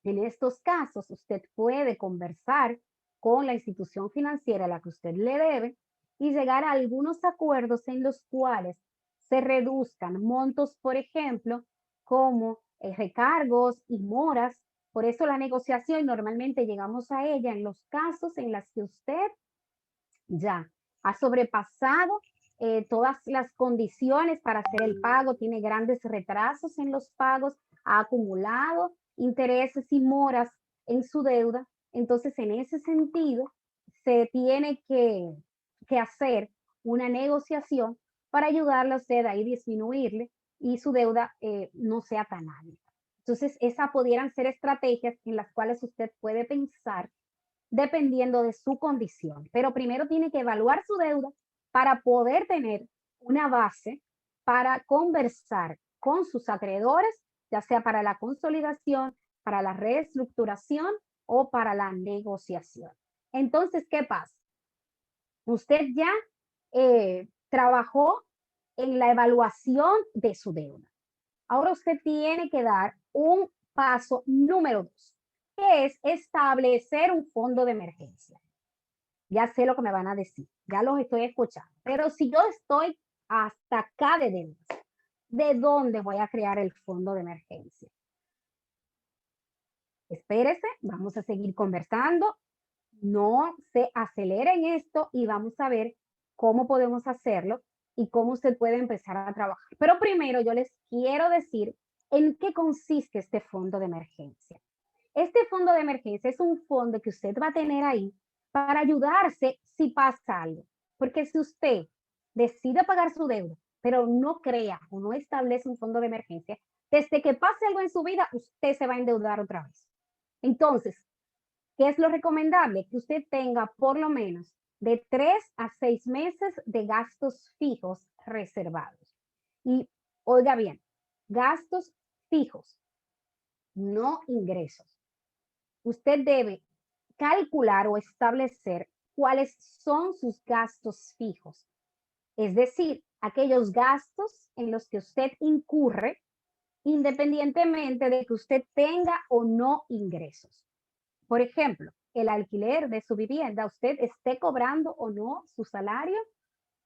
En estos casos, usted puede conversar con la institución financiera a la que usted le debe y llegar a algunos acuerdos en los cuales se reduzcan montos, por ejemplo, como recargos y moras. Por eso la negociación normalmente llegamos a ella en los casos en los que usted ya ha sobrepasado todas las condiciones para hacer el pago, tiene grandes retrasos en los pagos, ha acumulado intereses y moras en su deuda. Entonces, en ese sentido, se tiene que hacer una negociación para ayudarle a usted a ir disminuirle y su deuda no sea tan alta. Entonces, esas pudieran ser estrategias en las cuales usted puede pensar dependiendo de su condición. Pero primero tiene que evaluar su deuda para poder tener una base para conversar con sus acreedores, ya sea para la consolidación, para la reestructuración o para la negociación. Entonces, ¿qué pasa? Usted ya trabajó en la evaluación de su deuda. Ahora usted tiene que dar un paso número 2, que es establecer un fondo de emergencia. Ya sé lo que me van a decir, ya los estoy escuchando, pero si yo estoy hasta acá de deudas, ¿de dónde voy a crear el fondo de emergencia? Espérese, vamos a seguir conversando, no se aceleren esto y vamos a ver cómo podemos hacerlo y cómo usted puede empezar a trabajar. Pero primero yo les quiero decir en qué consiste este fondo de emergencia. Este fondo de emergencia es un fondo que usted va a tener ahí para ayudarse si pasa algo. Porque si usted decide pagar su deuda, pero no crea o no establece un fondo de emergencia, desde que pase algo en su vida, usted se va a endeudar otra vez. Entonces, ¿qué es lo recomendable? Que usted tenga por lo menos de 3 a 6 meses de gastos fijos reservados. Y oiga bien, gastos fijos, no ingresos. Usted debe calcular o establecer cuáles son sus gastos fijos. Es decir, aquellos gastos en los que usted incurre independientemente de que usted tenga o no ingresos. Por ejemplo, el alquiler de su vivienda, usted esté cobrando o no su salario,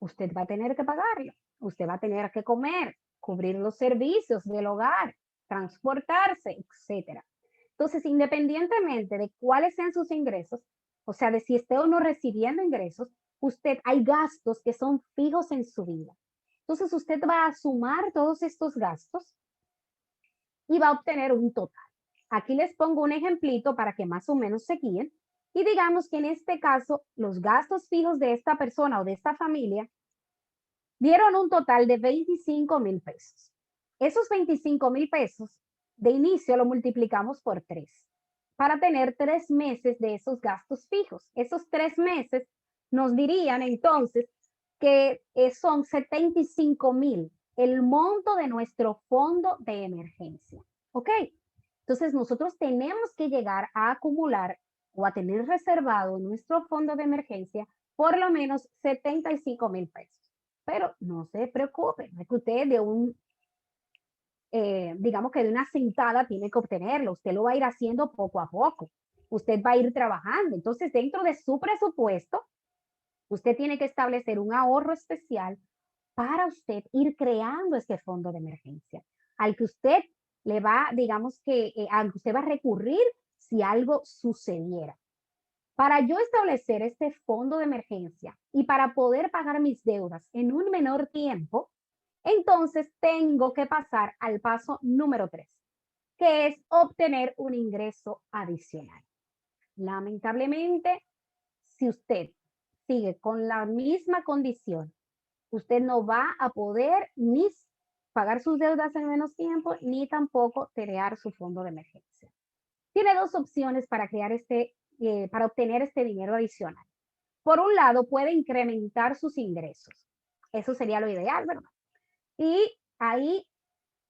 usted va a tener que pagarlo, usted va a tener que comer, cubrir los servicios del hogar, transportarse, etcétera. Entonces, independientemente de cuáles sean sus ingresos, o sea, de si esté o no recibiendo ingresos, hay gastos que son fijos en su vida. Entonces, usted va a sumar todos estos gastos y va a obtener un total. Aquí les pongo un ejemplito para que más o menos se guíen. Y digamos que en este caso, los gastos fijos de esta persona o de esta familia dieron un total de 25,000 pesos. Esos 25,000 pesos de inicio lo multiplicamos por 3 para tener 3 meses de esos gastos fijos. Esos 3 meses nos dirían entonces que son 75,000 el monto de nuestro fondo de emergencia. ¿Ok? Entonces nosotros tenemos que llegar a acumular o a tener reservado en nuestro fondo de emergencia por lo menos 75,000 pesos. Pero no se preocupe, no es que usted digamos que de una sentada tiene que obtenerlo, usted lo va a ir haciendo poco a poco, usted va a ir trabajando. Entonces, dentro de su presupuesto, usted tiene que establecer un ahorro especial para usted ir creando este fondo de emergencia, al que usted le va, digamos que, al que usted va a recurrir si algo sucediera. Para yo establecer este fondo de emergencia y para poder pagar mis deudas en un menor tiempo, entonces tengo que pasar al paso número 3, que es obtener un ingreso adicional. Lamentablemente, si usted sigue con la misma condición, usted no va a poder ni pagar sus deudas en menos tiempo, ni tampoco crear su fondo de emergencia. Tiene dos opciones para para obtener este dinero adicional. Por un lado, puede incrementar sus ingresos. Eso sería lo ideal, ¿verdad? Y ahí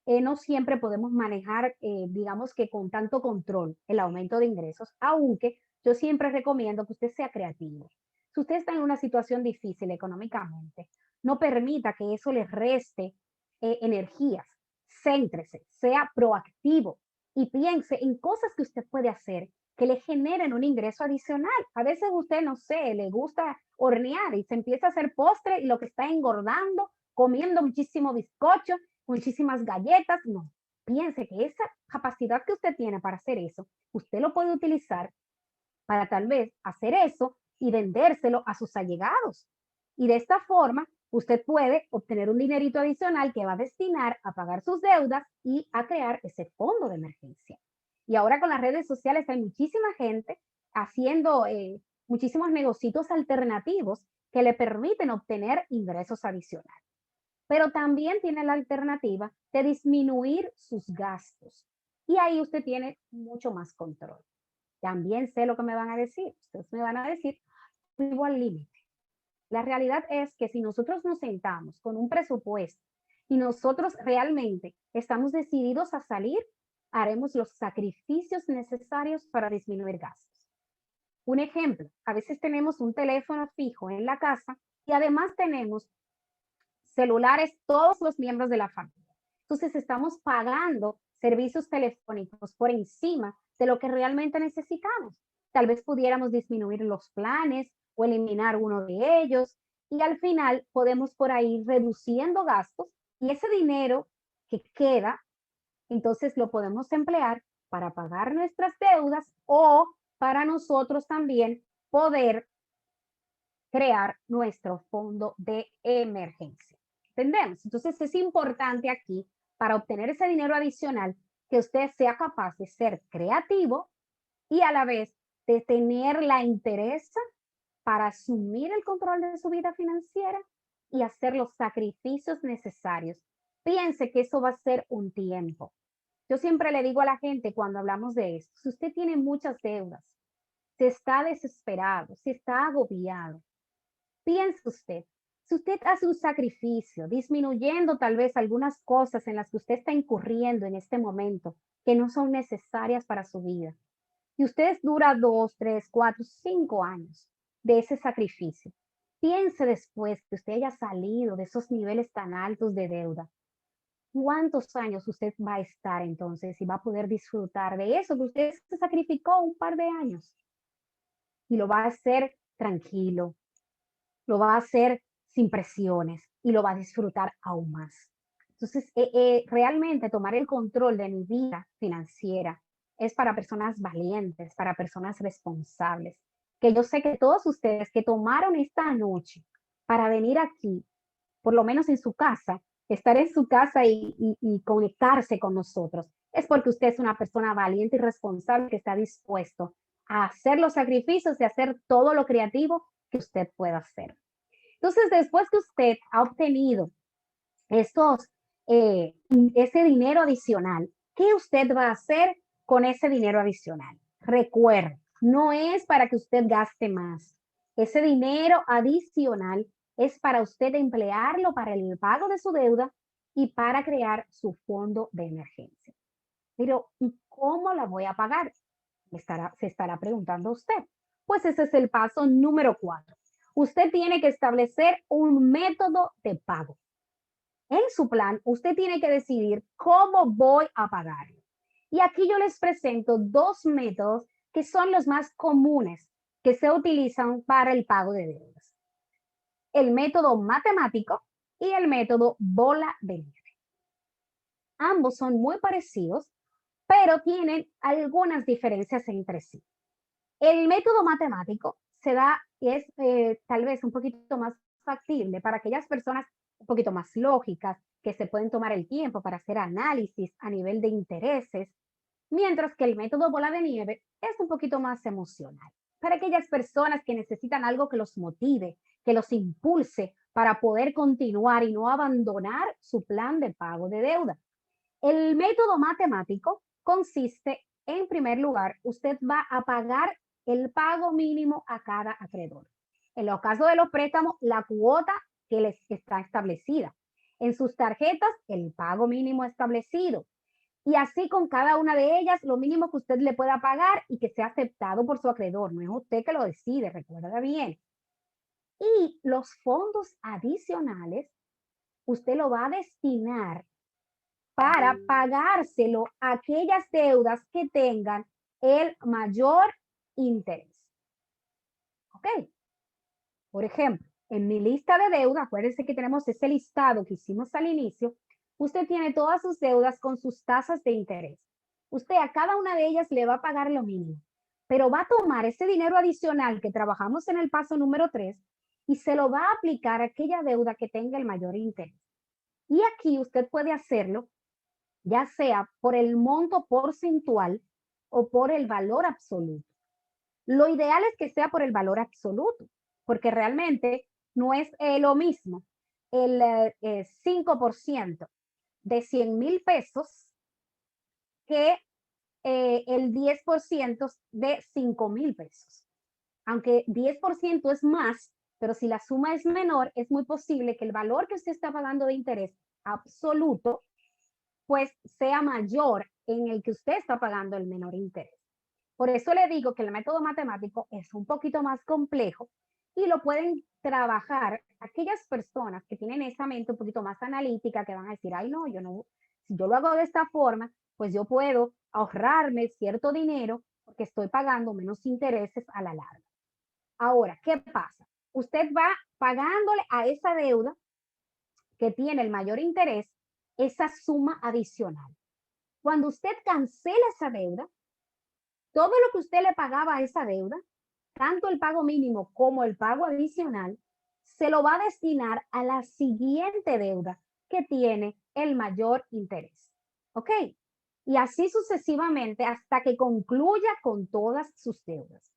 no siempre podemos manejar, digamos que con tanto control, el aumento de ingresos, aunque yo siempre recomiendo que usted sea creativo. Si usted está en una situación difícil económicamente, no permita que eso le reste energías. Céntrese, sea proactivo y piense en cosas que usted puede hacer que le generen un ingreso adicional. A veces usted, no sé, le gusta hornear y se empieza a hacer postre y lo que está engordando, comiendo muchísimo bizcocho, muchísimas galletas. No, piense que esa capacidad que usted tiene para hacer eso, usted lo puede utilizar para tal vez hacer eso y vendérselo a sus allegados. Y de esta forma, usted puede obtener un dinerito adicional que va a destinar a pagar sus deudas y a crear ese fondo de emergencia. Y ahora con las redes sociales hay muchísima gente haciendo muchísimos negocios alternativos que le permiten obtener ingresos adicionales. Pero también tiene la alternativa de disminuir sus gastos. Y ahí usted tiene mucho más control. También sé lo que me van a decir. Ustedes me van a decir, vivo al límite. La realidad es que si nosotros nos sentamos con un presupuesto y nosotros realmente estamos decididos a salir, haremos los sacrificios necesarios para disminuir gastos. Un ejemplo, a veces tenemos un teléfono fijo en la casa y además tenemos celulares todos los miembros de la familia. Entonces estamos pagando servicios telefónicos por encima de lo que realmente necesitamos. Tal vez pudiéramos disminuir los planes o eliminar uno de ellos y al final podemos por ahí reduciendo gastos y ese dinero que queda, entonces lo podemos emplear para pagar nuestras deudas o para nosotros también poder crear nuestro fondo de emergencia. ¿Entendemos? Entonces es importante aquí, para obtener ese dinero adicional, que usted sea capaz de ser creativo y a la vez de tener la interés para asumir el control de su vida financiera y hacer los sacrificios necesarios. Piense que eso va a ser un tiempo. Yo siempre le digo a la gente cuando hablamos de esto, si usted tiene muchas deudas, si está desesperado, si está agobiado, piense usted, si usted hace un sacrificio, disminuyendo tal vez algunas cosas en las que usted está incurriendo en este momento, que no son necesarias para su vida, y usted dura 2, 3, 4, 5 años de ese sacrificio, piense después que usted haya salido de esos niveles tan altos de deuda, ¿cuántos años usted va a estar entonces y va a poder disfrutar de eso que usted se sacrificó un par de años? Y lo va a hacer tranquilo, lo va a hacer sin presiones y lo va a disfrutar aún más. Entonces, realmente tomar el control de mi vida financiera es para personas valientes, para personas responsables, que yo sé que todos ustedes que tomaron esta noche para venir aquí, por lo menos en su casa, estar en su casa y conectarse con nosotros, es porque usted es una persona valiente y responsable que está dispuesto a hacer los sacrificios y hacer todo lo creativo que usted pueda hacer. Entonces, después que usted ha obtenido estos, ese dinero adicional, ¿qué usted va a hacer con ese dinero adicional? Recuerde, no es para que usted gaste más. Ese dinero adicional es para usted emplearlo para el pago de su deuda y para crear su fondo de emergencia. Pero, ¿y cómo la voy a pagar? Se estará preguntando usted. Pues ese es el paso número 4. Usted tiene que establecer un método de pago. En su plan, usted tiene que decidir cómo voy a pagarlo. Y aquí yo les presento dos métodos que son los más comunes que se utilizan para el pago de deudas. El método matemático y el método bola de nieve. Ambos son muy parecidos, pero tienen algunas diferencias entre sí. El método matemático se da, es tal vez un poquito más factible para aquellas personas un poquito más lógicas, que se pueden tomar el tiempo para hacer análisis a nivel de intereses, mientras que el método bola de nieve es un poquito más emocional, para aquellas personas que necesitan algo que los motive, que los impulse para poder continuar y no abandonar su plan de pago de deuda. El método matemático consiste, en primer lugar, usted va a pagar el pago mínimo a cada acreedor. En los casos de los préstamos, la cuota que les está establecida. En sus tarjetas, el pago mínimo establecido. Y así con cada una de ellas, lo mínimo que usted le pueda pagar y que sea aceptado por su acreedor. No es usted que lo decide, recuerda bien. Y los fondos adicionales, usted lo va a destinar para pagárselo a aquellas deudas que tengan el mayor interés. ¿Ok? Por ejemplo, en mi lista de deuda, acuérdense que tenemos ese listado que hicimos al inicio, usted tiene todas sus deudas con sus tasas de interés. Usted a cada una de ellas le va a pagar lo mínimo, pero va a tomar ese dinero adicional que trabajamos en el paso número 3 y se lo va a aplicar a aquella deuda que tenga el mayor interés. Y aquí usted puede hacerlo ya sea por el monto porcentual o por el valor absoluto. Lo ideal es que sea por el valor absoluto, porque realmente no es lo mismo el 5% de 100,000 pesos que el 10% de 5,000 pesos. Aunque 10% es más, pero si la suma es menor, es muy posible que el valor que usted está pagando de interés absoluto pues sea mayor en el que usted está pagando el menor interés. Por eso le digo que el método matemático es un poquito más complejo y lo pueden trabajar aquellas personas que tienen esa mente un poquito más analítica, que van a decir, ay no, si yo lo hago de esta forma, pues yo puedo ahorrarme cierto dinero porque estoy pagando menos intereses a la larga. Ahora, ¿qué pasa? Usted va pagándole a esa deuda que tiene el mayor interés esa suma adicional. Cuando usted cancela esa deuda, todo lo que usted le pagaba a esa deuda, tanto el pago mínimo como el pago adicional, se lo va a destinar a la siguiente deuda que tiene el mayor interés. ¿Ok? Y así sucesivamente hasta que concluya con todas sus deudas.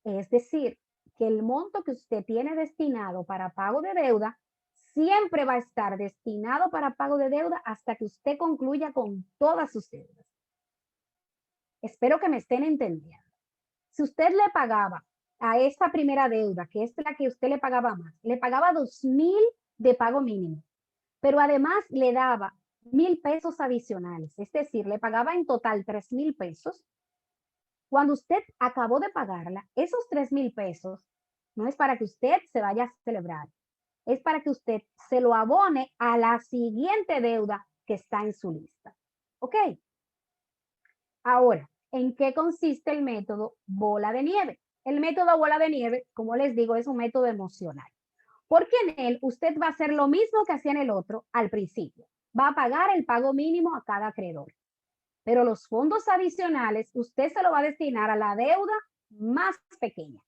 Es decir, que el monto que usted tiene destinado para pago de deuda siempre va a estar destinado para pago de deuda hasta que usted concluya con todas sus deudas. Espero que me estén entendiendo. Si usted le pagaba a esta primera deuda, que es la que usted le pagaba más, le pagaba 2,000 de pago mínimo, pero además le daba 1,000 pesos adicionales, es decir, le pagaba en total 3,000 pesos. Cuando usted acabó de pagarla, esos 3,000 pesos no es para que usted se vaya a celebrar, es para que usted se lo abone a la siguiente deuda que está en su lista. ¿Ok? Ahora, ¿en qué consiste el método bola de nieve? El método bola de nieve, como les digo, es un método emocional, porque en él usted va a hacer lo mismo que hacía en el otro al principio. va a pagar el pago mínimo a cada acreedor. Pero los fondos adicionales usted se lo va a destinar a la deuda más pequeña.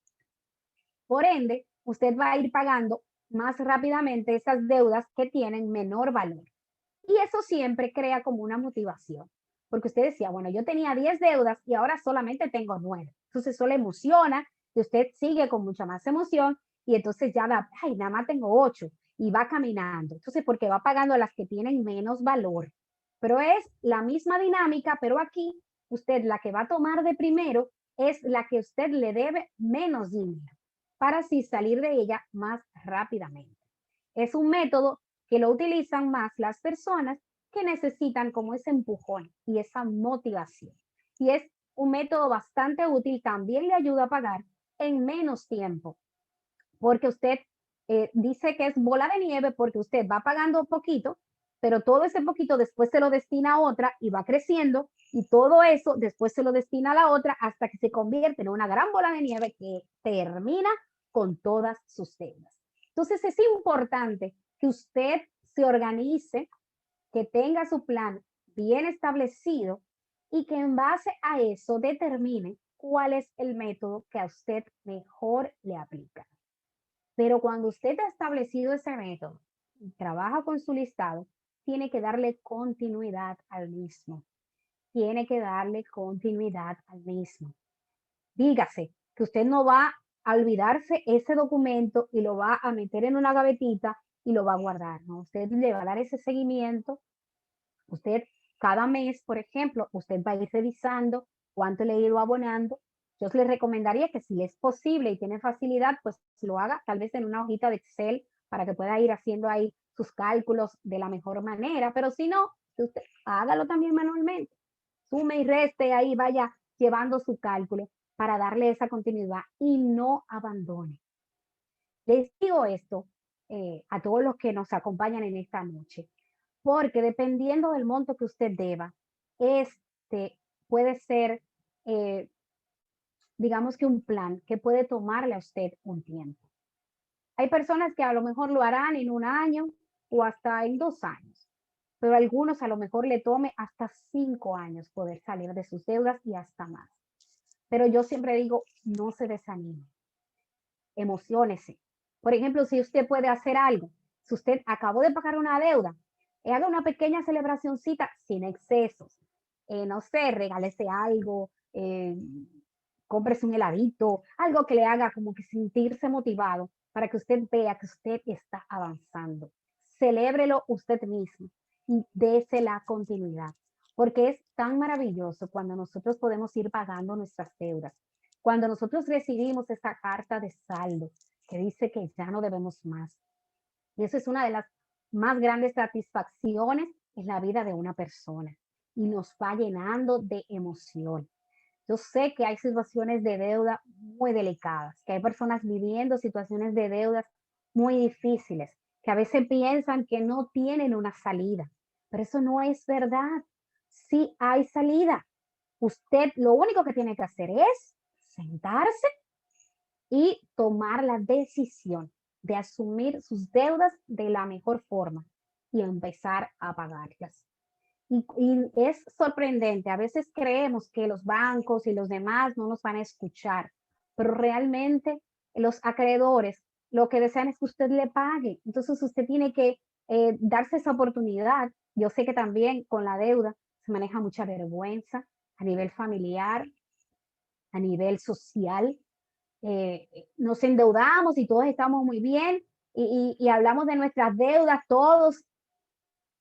Por ende, usted va a ir pagando más rápidamente esas deudas que tienen menor valor. Y eso siempre crea como una motivación, porque usted decía, bueno, yo tenía 10 deudas y ahora solamente tengo 9. Entonces eso le emociona y usted sigue con mucha más emoción y entonces ya da, ay, nada más tengo 8 y va caminando. Entonces, porque va pagando las que tienen menos valor. Pero es la misma dinámica, pero aquí usted la que va a tomar de primero es la que usted le debe menos dinero para así salir de ella más rápidamente. Es un método que lo utilizan más las personas que necesitan como ese empujón y esa motivación. Y es un método bastante útil, también le ayuda a pagar en menos tiempo, porque usted dice que es bola de nieve porque usted va pagando poquito, pero todo ese poquito después se lo destina a otra y va creciendo y todo eso después se lo destina a la otra hasta que se convierte en una gran bola de nieve que termina con todas sus deudas. Entonces es importante que usted se organice, que tenga su plan bien establecido y que en base a eso determine cuál es el método que a usted mejor le aplica. Pero cuando usted ha establecido ese método y trabaja con su listado, tiene que darle continuidad al mismo. Tiene que darle continuidad al mismo. Dígase que usted no va a olvidarse ese documento y lo va a meter en una gavetita y lo va a guardar, ¿no? Usted le va a dar ese seguimiento. Usted cada mes, por ejemplo, usted va a ir revisando cuánto le ha ido abonando. Yo les recomendaría que si es posible y tiene facilidad, pues lo haga tal vez en una hojita de Excel para que pueda ir haciendo ahí sus cálculos de la mejor manera. Pero si no, usted hágalo también manualmente. Sume y reste ahí, vaya llevando su cálculo para darle esa continuidad y no abandone. Les digo esto a todos los que nos acompañan en esta noche, porque dependiendo del monto que usted deba, este puede ser, eh, digamos que un plan que puede tomarle a usted un tiempo. Hay personas que a lo mejor lo harán en un año o hasta en 2 años, pero a algunos a lo mejor le tome hasta 5 años poder salir de sus deudas y hasta más. Pero yo siempre digo, no se desanime, emociónese. Por ejemplo, si usted puede hacer algo, si usted acabó de pagar una deuda, haga una pequeña celebracioncita sin excesos. No sé, regálese algo, cómprese un heladito, algo que le haga como que sentirse motivado para que usted vea que usted está avanzando. Celébrelo usted mismo y dese la continuidad, porque es tan maravilloso cuando nosotros podemos ir pagando nuestras deudas, cuando nosotros recibimos esa carta de saldo que dice que ya no debemos más. Y eso es una de las más grandes satisfacciones en la vida de una persona y nos va llenando de emoción. Yo sé que hay situaciones de deuda muy delicadas, que hay personas viviendo situaciones de deudas muy difíciles, que a veces piensan que no tienen una salida, pero eso no es verdad. Sí hay salida. Usted lo único que tiene que hacer es sentarse y tomar la decisión de asumir sus deudas de la mejor forma y empezar a pagarlas. Y es sorprendente, a veces creemos que los bancos y los demás no nos van a escuchar, pero realmente los acreedores lo que desean es que usted le pague. Entonces usted tiene que darse esa oportunidad. Yo sé que también con la deuda se maneja mucha vergüenza a nivel familiar, a nivel social. Nos endeudamos y todos estamos muy bien y hablamos de nuestras deudas todos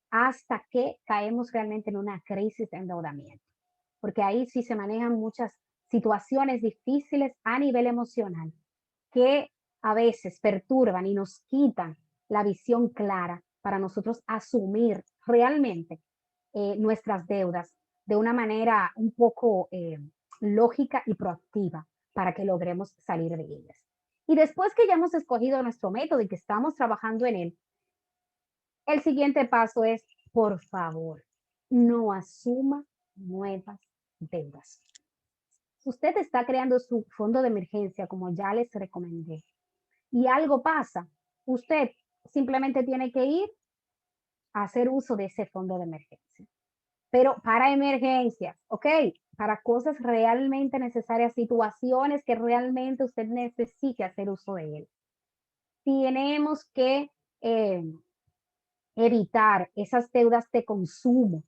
hasta que caemos realmente en una crisis de endeudamiento, porque ahí sí se manejan muchas situaciones difíciles a nivel emocional que a veces perturban y nos quitan la visión clara para nosotros asumir realmente nuestras deudas de una manera un poco lógica y proactiva para que logremos salir de ellas. Y después que ya hemos escogido nuestro método y que estamos trabajando en él, el siguiente paso es, por favor, no asuma nuevas deudas. Si usted está creando su fondo de emergencia, como ya les recomendé, y algo pasa, usted simplemente tiene que ir hacer uso de ese fondo de emergencia. Pero para emergencias, ¿ok? Para cosas realmente necesarias, situaciones que realmente usted necesite hacer uso de él. Tenemos que evitar esas deudas de consumo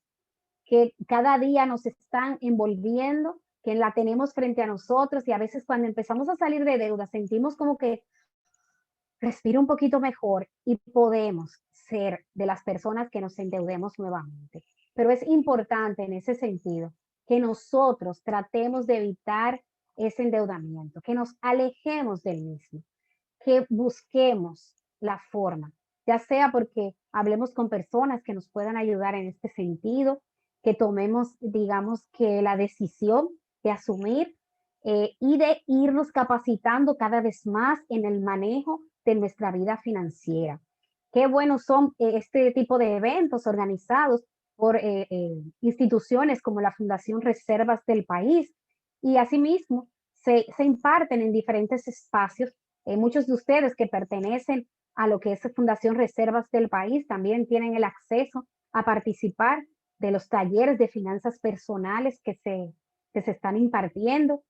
que cada día nos están envolviendo, que la tenemos frente a nosotros y a veces cuando empezamos a salir de deudas sentimos como que respira un poquito mejor y podemos ser de las personas que nos endeudemos nuevamente. Pero es importante en ese sentido que nosotros tratemos de evitar ese endeudamiento, que nos alejemos del mismo, que busquemos la forma, ya sea porque hablemos con personas que nos puedan ayudar en este sentido, que tomemos, digamos, que la decisión de asumir y de irnos capacitando cada vez más en el manejo de nuestra vida financiera. Qué buenos son este tipo de eventos organizados por instituciones como la Fundación Reservas del País y asimismo se imparten en diferentes espacios. Muchos de ustedes que pertenecen a lo que es Fundación Reservas del País también tienen el acceso a participar de los talleres de finanzas personales que se están impartiendo.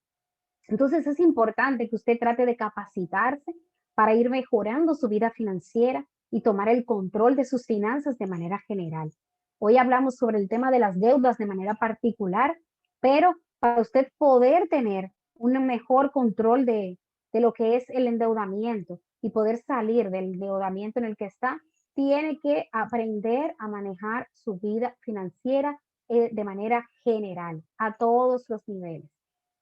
Entonces es importante que usted trate de capacitarse para ir mejorando su vida financiera y tomar el control de sus finanzas de manera general. Hoy hablamos sobre el tema de las deudas de manera particular, pero para usted poder tener un mejor control de lo que es el endeudamiento y poder salir del endeudamiento en el que está, tiene que aprender a manejar su vida financiera de manera general, a todos los niveles.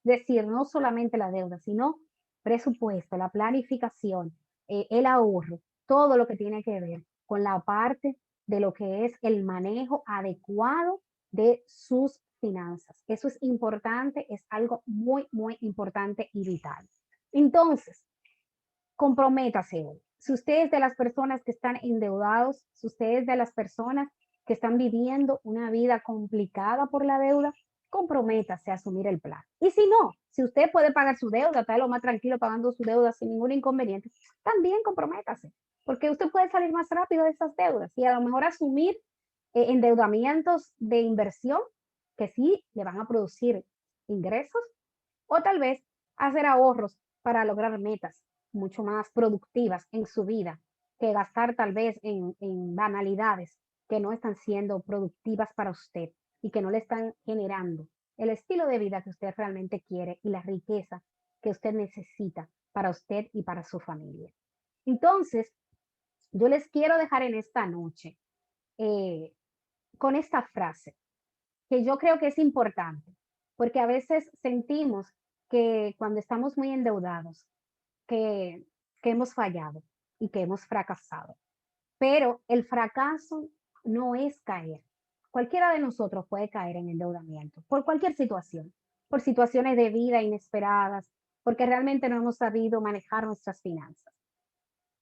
Es decir, no solamente la deuda, sino presupuesto, la planificación, el ahorro, todo lo que tiene que ver con la parte de lo que es el manejo adecuado de sus finanzas. Eso es importante, es algo muy, muy importante y vital. Entonces, comprométase hoy. Si usted es de las personas que están endeudados, si usted es de las personas que están viviendo una vida complicada por la deuda, comprométase a asumir el plan. Y si no, si usted puede pagar su deuda, está lo más tranquilo pagando su deuda sin ningún inconveniente, también comprométase, porque usted puede salir más rápido de esas deudas y a lo mejor asumir endeudamientos de inversión que sí le van a producir ingresos o tal vez hacer ahorros para lograr metas mucho más productivas en su vida que gastar tal vez en banalidades que no están siendo productivas para usted y que no le están generando el estilo de vida que usted realmente quiere y la riqueza que usted necesita para usted y para su familia. Entonces, yo les quiero dejar en esta noche con esta frase que yo creo que es importante, porque a veces sentimos que cuando estamos muy endeudados, que hemos fallado y que hemos fracasado. Pero el fracaso no es caer. Cualquiera de nosotros puede caer en endeudamiento por cualquier situación, por situaciones de vida inesperadas, porque realmente no hemos sabido manejar nuestras finanzas.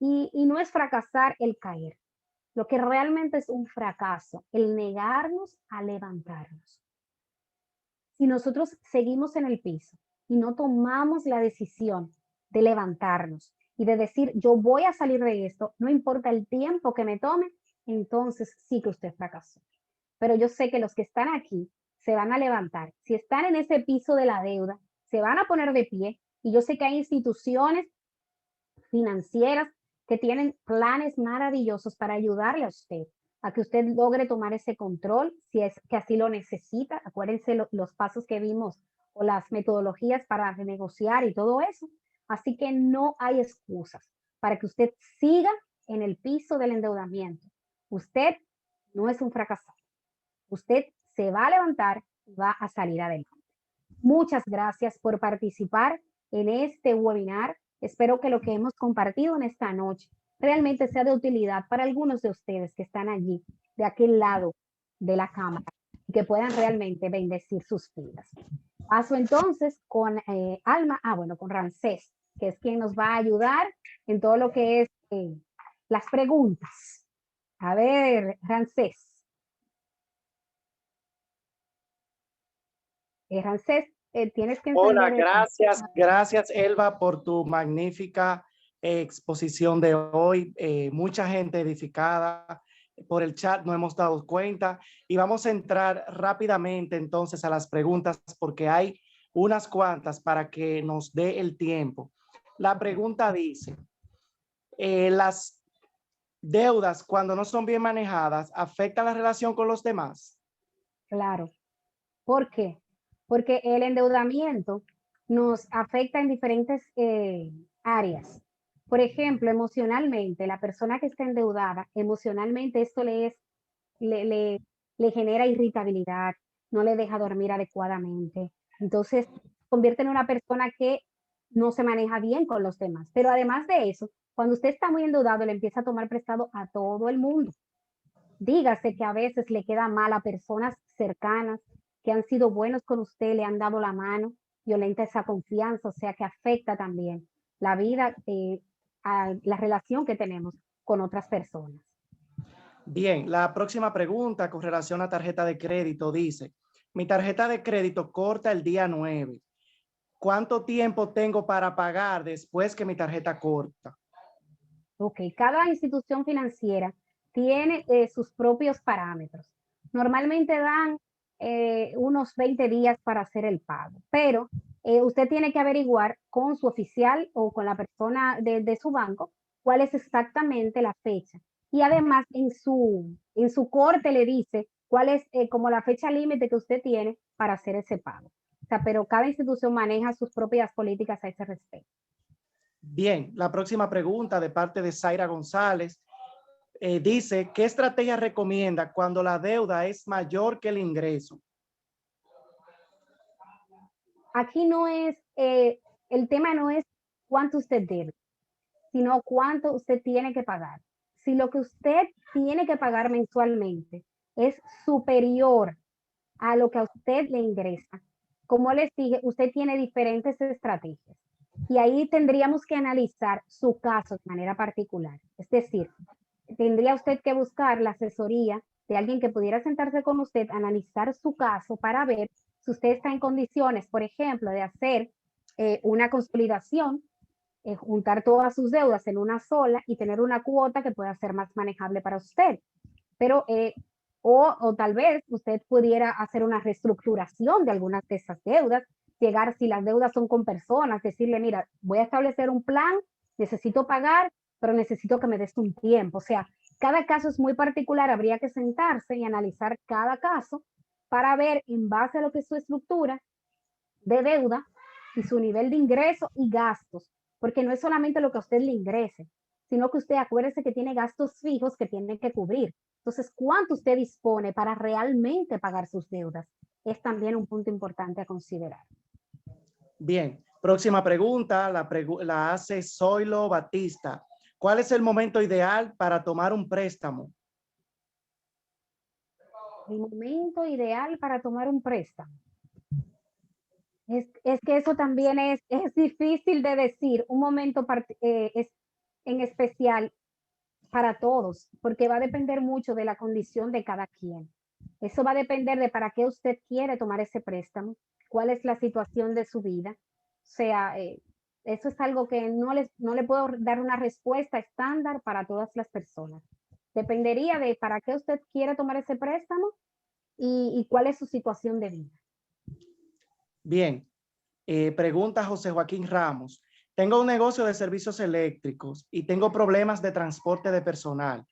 Y no es fracasar el caer. Lo que realmente es un fracaso, el negarnos a levantarnos. Si nosotros seguimos en el piso y no tomamos la decisión de levantarnos y de decir, yo voy a salir de esto, no importa el tiempo que me tome, entonces sí que usted fracasó. Pero yo sé que los que están aquí se van a levantar. Si están en ese piso de la deuda, se van a poner de pie. Y yo sé que hay instituciones financieras que tienen planes maravillosos para ayudarle a usted a que usted logre tomar ese control, si es que así lo necesita. Acuérdense los pasos que vimos o las metodologías para renegociar y todo eso. Así que no hay excusas para que usted siga en el piso del endeudamiento. Usted no es un fracasado. Usted se va a levantar y va a salir adelante. Muchas gracias por participar en este webinar. Espero que lo que hemos compartido en esta noche realmente sea de utilidad para algunos de ustedes que están allí, de aquel lado de la cámara, y que puedan realmente bendecir sus vidas. Paso entonces con con Ramsés, que es quien nos va a ayudar en todo lo que es las preguntas. A ver, Ramsés. Ramsés, tienes que Hola, encender gracias Elba por tu magnífica exposición de hoy. Mucha gente edificada por el chat, no hemos dado cuenta. Y vamos a entrar rápidamente entonces a las preguntas porque hay unas cuantas para que nos dé el tiempo. La pregunta dice, ¿las deudas cuando no son bien manejadas afectan la relación con los demás? Claro. ¿Por qué? Porque el endeudamiento nos afecta en diferentes áreas. Por ejemplo, emocionalmente, la persona que está endeudada, emocionalmente esto le, le, le genera irritabilidad, no le deja dormir adecuadamente. Entonces, convierte en una persona que no se maneja bien con los demás. Pero además de eso, cuando usted está muy endeudado, le empieza a tomar prestado a todo el mundo. Dígase que a veces le queda mal a personas cercanas que han sido buenos con usted, le han dado la mano, violenta esa confianza, o sea que afecta también la vida, a la relación que tenemos con otras personas. Bien, la próxima pregunta con relación a tarjeta de crédito dice, mi tarjeta de crédito corta el día 9. ¿Cuánto tiempo tengo para pagar después que mi tarjeta corta? Ok, cada institución financiera tiene sus propios parámetros. Normalmente dan unos 20 días para hacer el pago, pero usted tiene que averiguar con su oficial o con la persona de su banco cuál es exactamente la fecha. Y además en su corte le dice cuál es como la fecha límite que usted tiene para hacer ese pago. O sea, pero cada institución maneja sus propias políticas a ese respecto. Bien, la próxima pregunta de parte de Zaira González dice, ¿qué estrategia recomienda cuando la deuda es mayor que el ingreso? Aquí no es, el tema no es cuánto usted debe, sino cuánto usted tiene que pagar. Si lo que usted tiene que pagar mensualmente es superior a lo que a usted le ingresa, como les dije, usted tiene diferentes estrategias. Y ahí tendríamos que analizar su caso de manera particular. Es decir, tendría usted que buscar la asesoría de alguien que pudiera sentarse con usted, analizar su caso para ver si usted está en condiciones, por ejemplo, de hacer una consolidación, juntar todas sus deudas en una sola y tener una cuota que pueda ser más manejable para usted. Pero, o tal vez usted pudiera hacer una reestructuración de algunas de esas deudas, llegar, si las deudas son con personas, decirle, mira, voy a establecer un plan, necesito pagar, pero necesito que me des un tiempo. O sea, cada caso es muy particular, habría que sentarse y analizar cada caso para ver en base a lo que es su estructura de deuda y su nivel de ingreso y gastos, porque no es solamente lo que a usted le ingrese, sino que usted acuérdese que tiene gastos fijos que tiene que cubrir. Entonces, ¿cuánto usted dispone para realmente pagar sus deudas? Es también un punto importante a considerar. Bien, próxima pregunta, la hace Zoilo Batista. ¿Cuál es el momento ideal para tomar un préstamo? El momento ideal para tomar un préstamo. Es que eso también es difícil de decir, un momento es en especial para todos, porque va a depender mucho de la condición de cada quien. Eso va a depender de para qué usted quiere tomar ese préstamo, cuál es la situación de su vida. O sea, eso es algo que no le puedo dar una respuesta estándar para todas las personas. Dependería de para qué usted quiere tomar ese préstamo y cuál es su situación de vida. Bien, pregunta José Joaquín Ramos. Tengo un negocio de servicios eléctricos y tengo problemas de transporte de personal.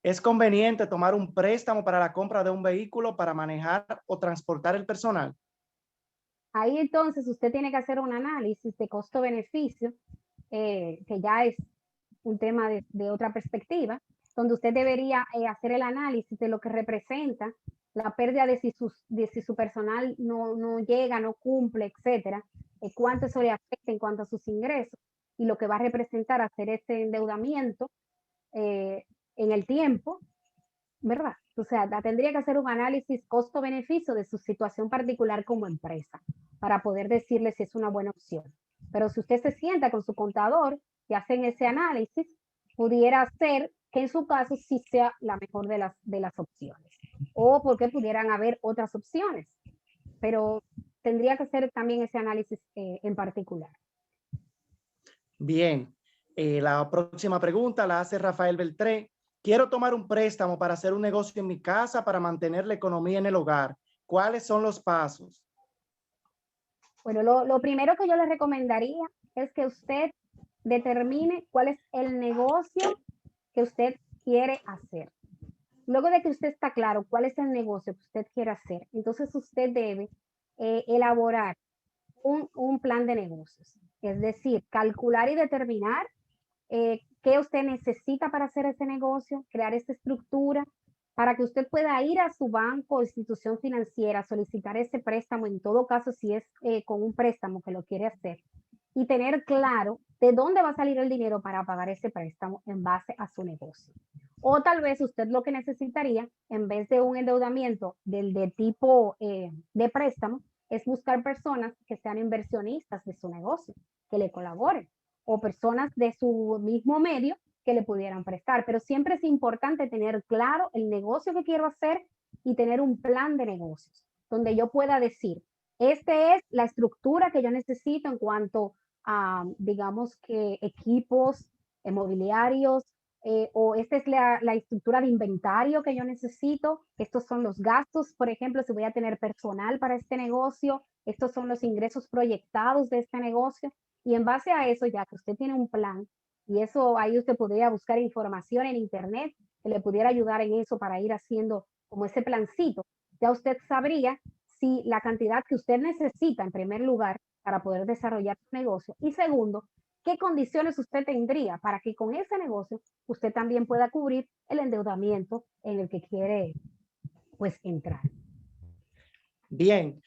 ¿Es conveniente tomar un préstamo para la compra de un vehículo para manejar o transportar el personal? Ahí entonces usted tiene que hacer un análisis de costo-beneficio, que ya es un tema de otra perspectiva, donde usted debería hacer el análisis de lo que representa la pérdida de si su personal no llega, no cumple, etcétera, cuánto eso le afecta en cuanto a sus ingresos y lo que va a representar hacer este endeudamiento en el tiempo, ¿verdad? O sea, tendría que hacer un análisis costo-beneficio de su situación particular como empresa para poder decirle si es una buena opción. Pero si usted se sienta con su contador y hacen ese análisis, pudiera ser que en su caso sí sea la mejor de las opciones. O porque pudieran haber otras opciones. Pero tendría que hacer también ese análisis en particular. Bien, la próxima pregunta la hace Rafael Beltré. Quiero tomar un préstamo para hacer un negocio en mi casa para mantener la economía en el hogar. ¿Cuáles son los pasos? Bueno, lo primero que yo le recomendaría es que usted determine cuál es el negocio que usted quiere hacer. Luego de que usted está claro cuál es el negocio que usted quiere hacer, entonces usted debe elaborar un plan de negocios. Es decir, calcular y determinar qué usted necesita para hacer ese negocio, crear esta estructura para que usted pueda ir a su banco o institución financiera, solicitar ese préstamo, en todo caso, si es con un préstamo que lo quiere hacer, y tener claro de dónde va a salir el dinero para pagar ese préstamo en base a su negocio. O tal vez usted lo que necesitaría, en vez de un endeudamiento de tipo de préstamo, es buscar personas que sean inversionistas de su negocio, que le colaboren, o personas de su mismo medio que le pudieran prestar. Pero siempre es importante tener claro el negocio que quiero hacer y tener un plan de negocios, donde yo pueda decir, esta es la estructura que yo necesito en cuanto a, digamos que equipos mobiliarios, o esta es la estructura de inventario que yo necesito, estos son los gastos, por ejemplo, si voy a tener personal para este negocio, estos son los ingresos proyectados de este negocio, y en base a eso, ya que usted tiene un plan, y eso ahí usted podría buscar información en internet que le pudiera ayudar en eso para ir haciendo como ese plancito, ya usted sabría si la cantidad que usted necesita en primer lugar para poder desarrollar su negocio, y segundo, qué condiciones usted tendría para que con ese negocio usted también pueda cubrir el endeudamiento en el que quiere pues entrar. Bien,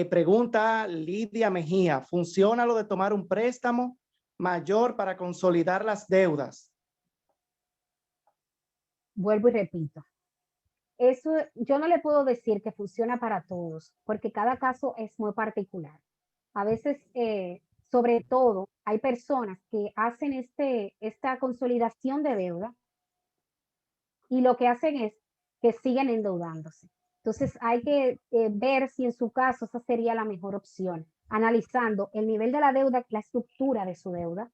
pregunta Lidia Mejía, ¿funciona lo de tomar un préstamo mayor para consolidar las deudas? Vuelvo y repito, eso yo no le puedo decir que funciona para todos, porque cada caso es muy particular. A veces, sobre todo, hay personas que hacen esta consolidación de deuda y lo que hacen es que siguen endeudándose. Entonces hay que ver si en su caso esa sería la mejor opción, analizando el nivel de la deuda, la estructura de su deuda,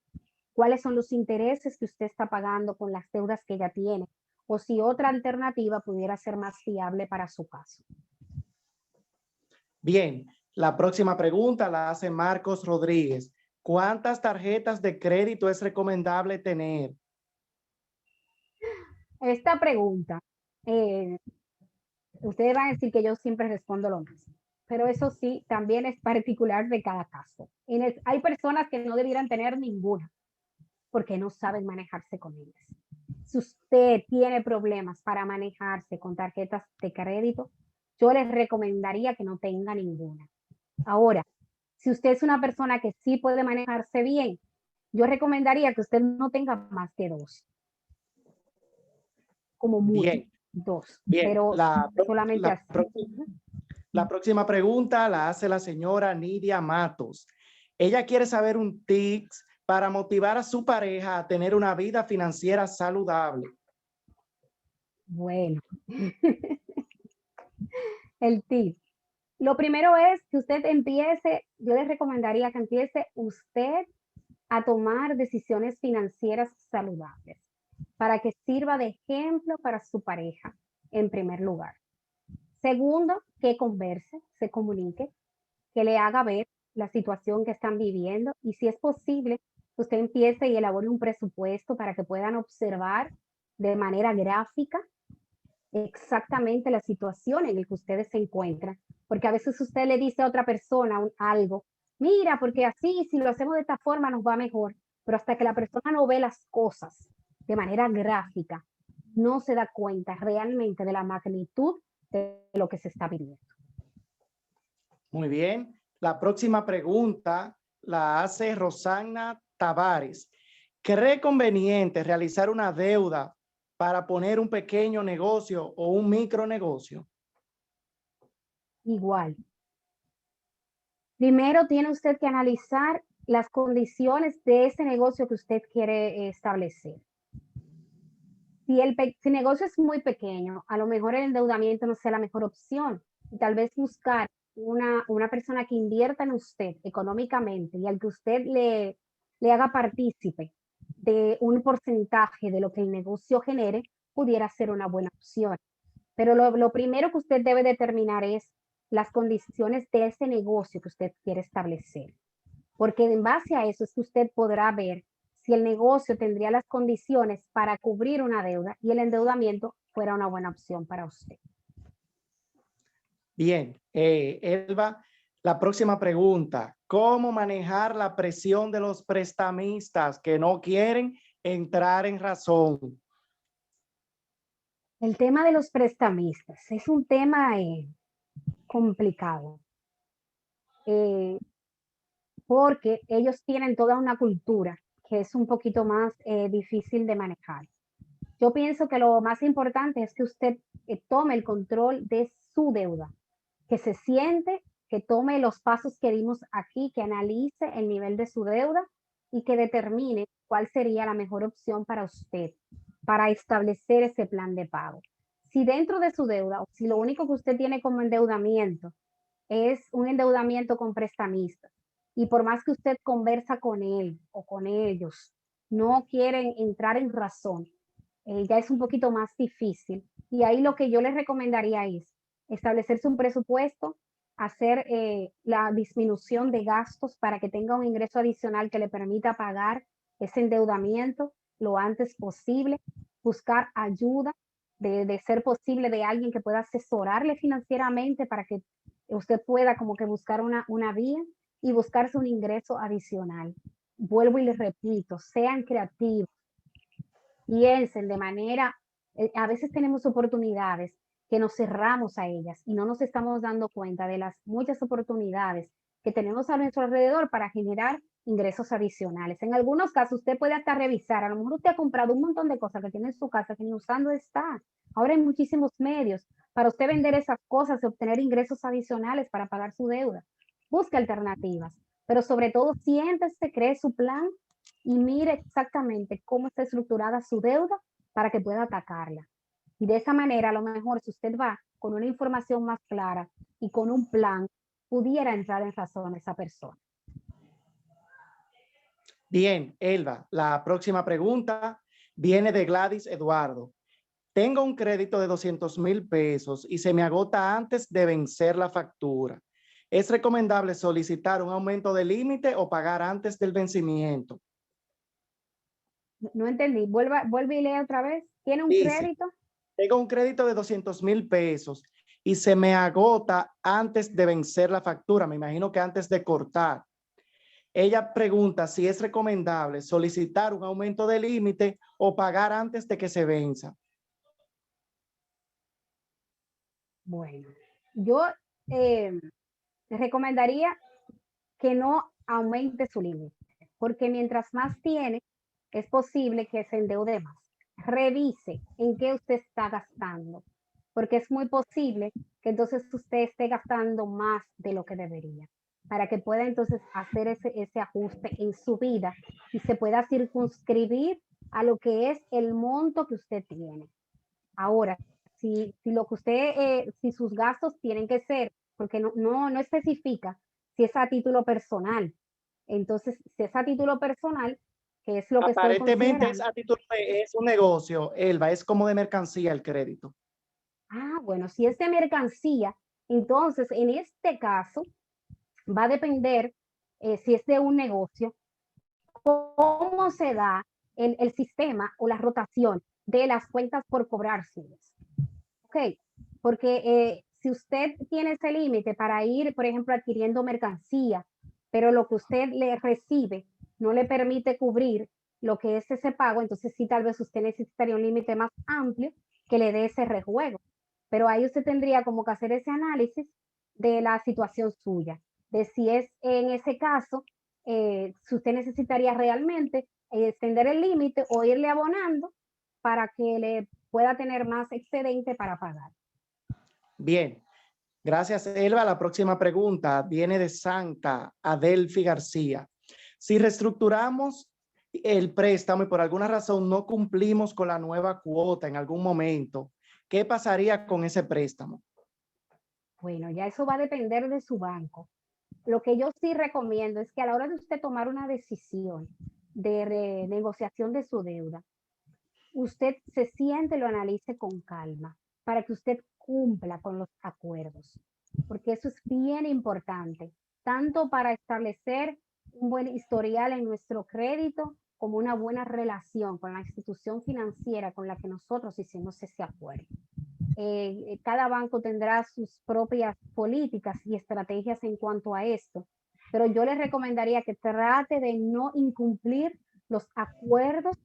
cuáles son los intereses que usted está pagando con las deudas que ya tiene, o si otra alternativa pudiera ser más fiable para su caso. Bien, la próxima pregunta la hace Marcos Rodríguez. ¿Cuántas tarjetas de crédito es recomendable tener? Esta pregunta, ustedes van a decir que yo siempre respondo lo mismo, pero eso sí, también es particular de cada caso. Hay personas que no debieran tener ninguna porque no saben manejarse con ellas. Si usted tiene problemas para manejarse con tarjetas de crédito, yo les recomendaría que no tenga ninguna. Ahora, si usted es una persona que sí puede manejarse bien, yo recomendaría que usted no tenga más de dos. Como mucho, Bien, dos, bien. pero solamente así. La próxima pregunta la hace la señora Nidia Matos. Ella quiere saber un tips para motivar a su pareja a tener una vida financiera saludable. Bueno, el tip. Lo primero es que usted empiece, yo les recomendaría que empiece usted a tomar decisiones financieras saludables para que sirva de ejemplo para su pareja, en primer lugar. Segundo, que converse, se comunique, que le haga ver la situación que están viviendo y si es posible, usted empiece y elabore un presupuesto para que puedan observar de manera gráfica exactamente la situación en la que ustedes se encuentran, porque a veces usted le dice a otra persona algo, mira, porque así, si lo hacemos de esta forma nos va mejor, pero hasta que la persona no ve las cosas de manera gráfica, no se da cuenta realmente de la magnitud de lo que se está viviendo. Muy bien. La próxima pregunta la hace Rosana Tavares. ¿Cree conveniente realizar una deuda para poner un pequeño negocio o un micronegocio? Igual. Primero tiene usted que analizar las condiciones de ese negocio que usted quiere establecer. Si el negocio es muy pequeño, a lo mejor el endeudamiento no sea la mejor opción. Y tal vez buscar una persona que invierta en usted económicamente y al que usted le haga partícipe de un porcentaje de lo que el negocio genere, pudiera ser una buena opción. Pero lo primero que usted debe determinar es las condiciones de ese negocio que usted quiere establecer, porque en base a eso es que usted podrá ver si el negocio tendría las condiciones para cubrir una deuda y el endeudamiento fuera una buena opción para usted. Bien, Elba, la próxima pregunta. ¿Cómo manejar la presión de los prestamistas que no quieren entrar en razón? El tema de los prestamistas es un tema complicado, porque ellos tienen toda una cultura que es un poquito más difícil de manejar. Yo pienso que lo más importante es que usted tome el control de su deuda, que se siente, que tome los pasos que dimos aquí, que analice el nivel de su deuda y que determine cuál sería la mejor opción para usted, para establecer ese plan de pago. Si dentro de su deuda, o si lo único que usted tiene como endeudamiento es un endeudamiento con prestamistas, y por más que usted conversa con él o con ellos, no quieren entrar en razón, ya es un poquito más difícil. Y ahí lo que yo les recomendaría es establecerse un presupuesto, hacer la disminución de gastos para que tenga un ingreso adicional que le permita pagar ese endeudamiento lo antes posible, buscar ayuda de ser posible de alguien que pueda asesorarle financieramente para que usted pueda como que buscar una vía y buscarse un ingreso adicional. Vuelvo y les repito, sean creativos, piensen de manera, a veces tenemos oportunidades que nos cerramos a ellas y no nos estamos dando cuenta de las muchas oportunidades que tenemos a nuestro alrededor para generar ingresos adicionales. En algunos casos usted puede hasta revisar, a lo mejor usted ha comprado un montón de cosas que tiene en su casa que ni usando está. Ahora hay muchísimos medios para usted vender esas cosas y obtener ingresos adicionales para pagar su deuda. Busque alternativas, pero sobre todo siéntese, cree su plan y mire exactamente cómo está estructurada su deuda para que pueda atacarla. Y de esa manera, a lo mejor, si usted va con una información más clara y con un plan, pudiera entrar en razón esa persona. Bien, Elba, la próxima pregunta viene de Gladys Eduardo. Tengo un crédito de 200,000 pesos y se me agota antes de vencer la factura. ¿Es recomendable solicitar un aumento de límite o pagar antes del vencimiento? No entendí. Vuelve y lee otra vez. ¿Tiene un Dice, crédito? tengo un crédito de 200,000 pesos y se me agota antes de vencer la factura. Me imagino que antes de cortar. Ella pregunta si es recomendable solicitar un aumento de límite o pagar antes de que se venza. Bueno, yo recomendaría que no aumente su límite, porque mientras más tiene, es posible que se endeude más. Revise en qué usted está gastando, porque es muy posible que entonces usted esté gastando más de lo que debería, para que pueda entonces hacer ese ajuste en su vida y se pueda circunscribir a lo que es el monto que usted tiene. Ahora, si lo que usted, si sus gastos tienen que ser, porque no especifica si es a título personal. Entonces, si es a título personal, que es lo que estoy Aparentemente es considerando. a título de, es un negocio, Elba, es como de mercancía el crédito. Ah, bueno, si es de mercancía, entonces en este caso va a depender si es de un negocio, cómo se da el sistema o la rotación de las cuentas por cobrarse. Ok, porque si usted tiene ese límite para ir, por ejemplo, adquiriendo mercancía, pero lo que usted le recibe no le permite cubrir lo que es ese pago, entonces sí, tal vez usted necesitaría un límite más amplio que le dé ese rejuego. Pero ahí usted tendría como que hacer ese análisis de la situación suya, de si es en ese caso, si usted necesitaría realmente extender el límite o irle abonando para que le pueda tener más excedente para pagar. Bien, gracias, Elba. La próxima pregunta viene de Santa Adelfi García. Si reestructuramos el préstamo y por alguna razón no cumplimos con la nueva cuota en algún momento, ¿qué pasaría con ese préstamo? Bueno, ya eso va a depender de su banco. Lo que yo sí recomiendo es que a la hora de usted tomar una decisión de renegociación de su deuda, usted se siente, lo analice con calma, para que usted cumpla con los acuerdos, porque eso es bien importante, tanto para establecer un buen historial en nuestro crédito, como una buena relación con la institución financiera con la que nosotros hicimos ese acuerdo. Cada banco tendrá sus propias políticas y estrategias en cuanto a esto, pero yo les recomendaría que trate de no incumplir los acuerdos,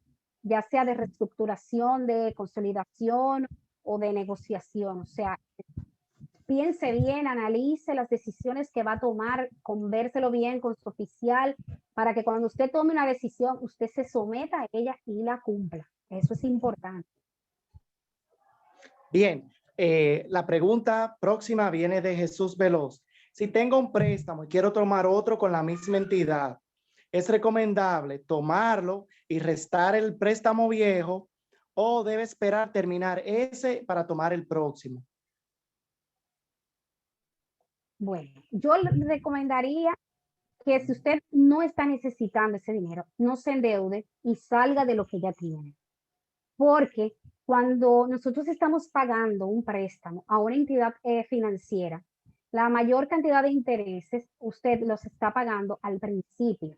ya sea de reestructuración, de consolidación o de negociación. O sea, piense bien, analice las decisiones que va a tomar, convérselo bien con su oficial, para que cuando usted tome una decisión, usted se someta a ella y la cumpla. Eso es importante. Bien, la pregunta próxima viene de Jesús Veloz. Si tengo un préstamo y quiero tomar otro con la misma entidad, ¿es recomendable tomarlo y restar el préstamo viejo o debe esperar terminar ese para tomar el próximo? Bueno, yo le recomendaría que si usted no está necesitando ese dinero, no se endeude y salga de lo que ya tiene. Porque cuando nosotros estamos pagando un préstamo a una entidad financiera, la mayor cantidad de intereses usted los está pagando al principio.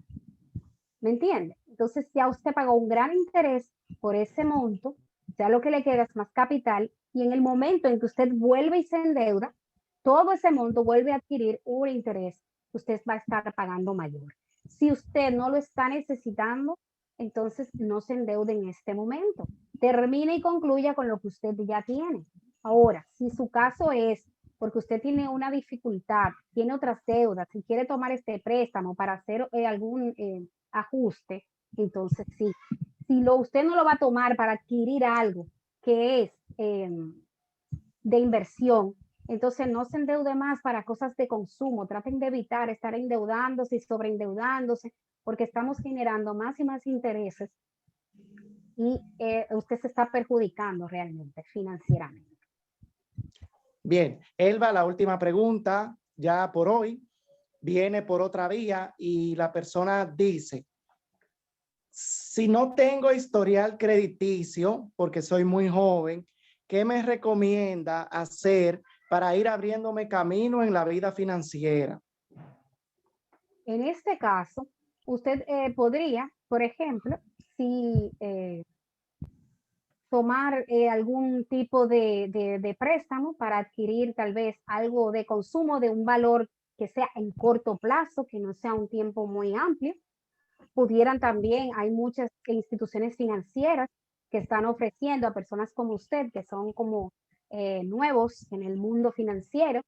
¿Me entiende? Entonces ya usted pagó un gran interés por ese monto, ya lo que le queda es más capital, y en el momento en que usted vuelve y se endeuda, todo ese monto vuelve a adquirir un interés que usted va a estar pagando mayor. Si usted no lo está necesitando, entonces no se endeude en este momento. Termine y concluya con lo que usted ya tiene. Ahora, si su caso es porque usted tiene una dificultad, tiene otras deudas y quiere tomar este préstamo para hacer algún ajuste, entonces sí. Si usted no lo va a tomar para adquirir algo que es de inversión, entonces no se endeude más para cosas de consumo. Traten de evitar estar endeudándose y sobreendeudándose, porque estamos generando más y más intereses y usted se está perjudicando realmente financieramente. Bien, Elba, la última pregunta ya por hoy viene por otra vía y la persona dice: si no tengo historial crediticio porque soy muy joven, ¿qué me recomienda hacer para ir abriéndome camino en la vida financiera? En este caso, usted podría, por ejemplo, si tomar algún tipo de préstamo para adquirir tal vez algo de consumo de un valor que sea en corto plazo, que no sea un tiempo muy amplio. Pudieran también, hay muchas instituciones financieras que están ofreciendo a personas como usted, que son como nuevos en el mundo financiero,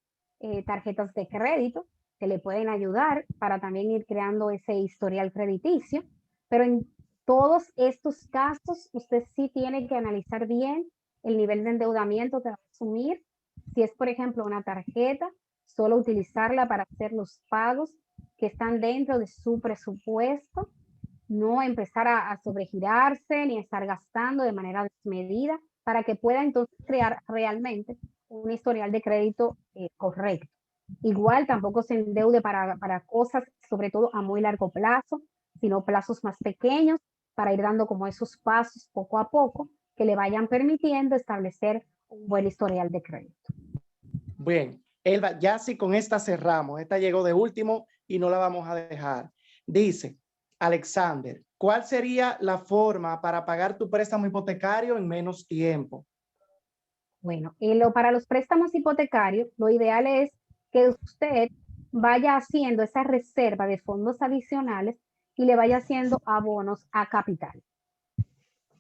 tarjetas de crédito que le pueden ayudar para también ir creando ese historial crediticio. Pero en todos estos casos, usted sí tiene que analizar bien el nivel de endeudamiento que va a asumir. Si es, por ejemplo, una tarjeta, solo utilizarla para hacer los pagos que están dentro de su presupuesto, no empezar a sobregirarse ni a estar gastando de manera desmedida, para que pueda entonces crear realmente un historial de crédito correcto. Igual tampoco se endeude para cosas, sobre todo a muy largo plazo, sino plazos más pequeños, para ir dando como esos pasos poco a poco que le vayan permitiendo establecer un buen historial de crédito. Bien, Elba, ya si con esta cerramos, esta llegó de último y no la vamos a dejar. Dice Alexander: ¿cuál sería la forma para pagar tu préstamo hipotecario en menos tiempo? Bueno, para los préstamos hipotecarios, lo ideal es que usted vaya haciendo esa reserva de fondos adicionales y le vaya haciendo abonos a capital.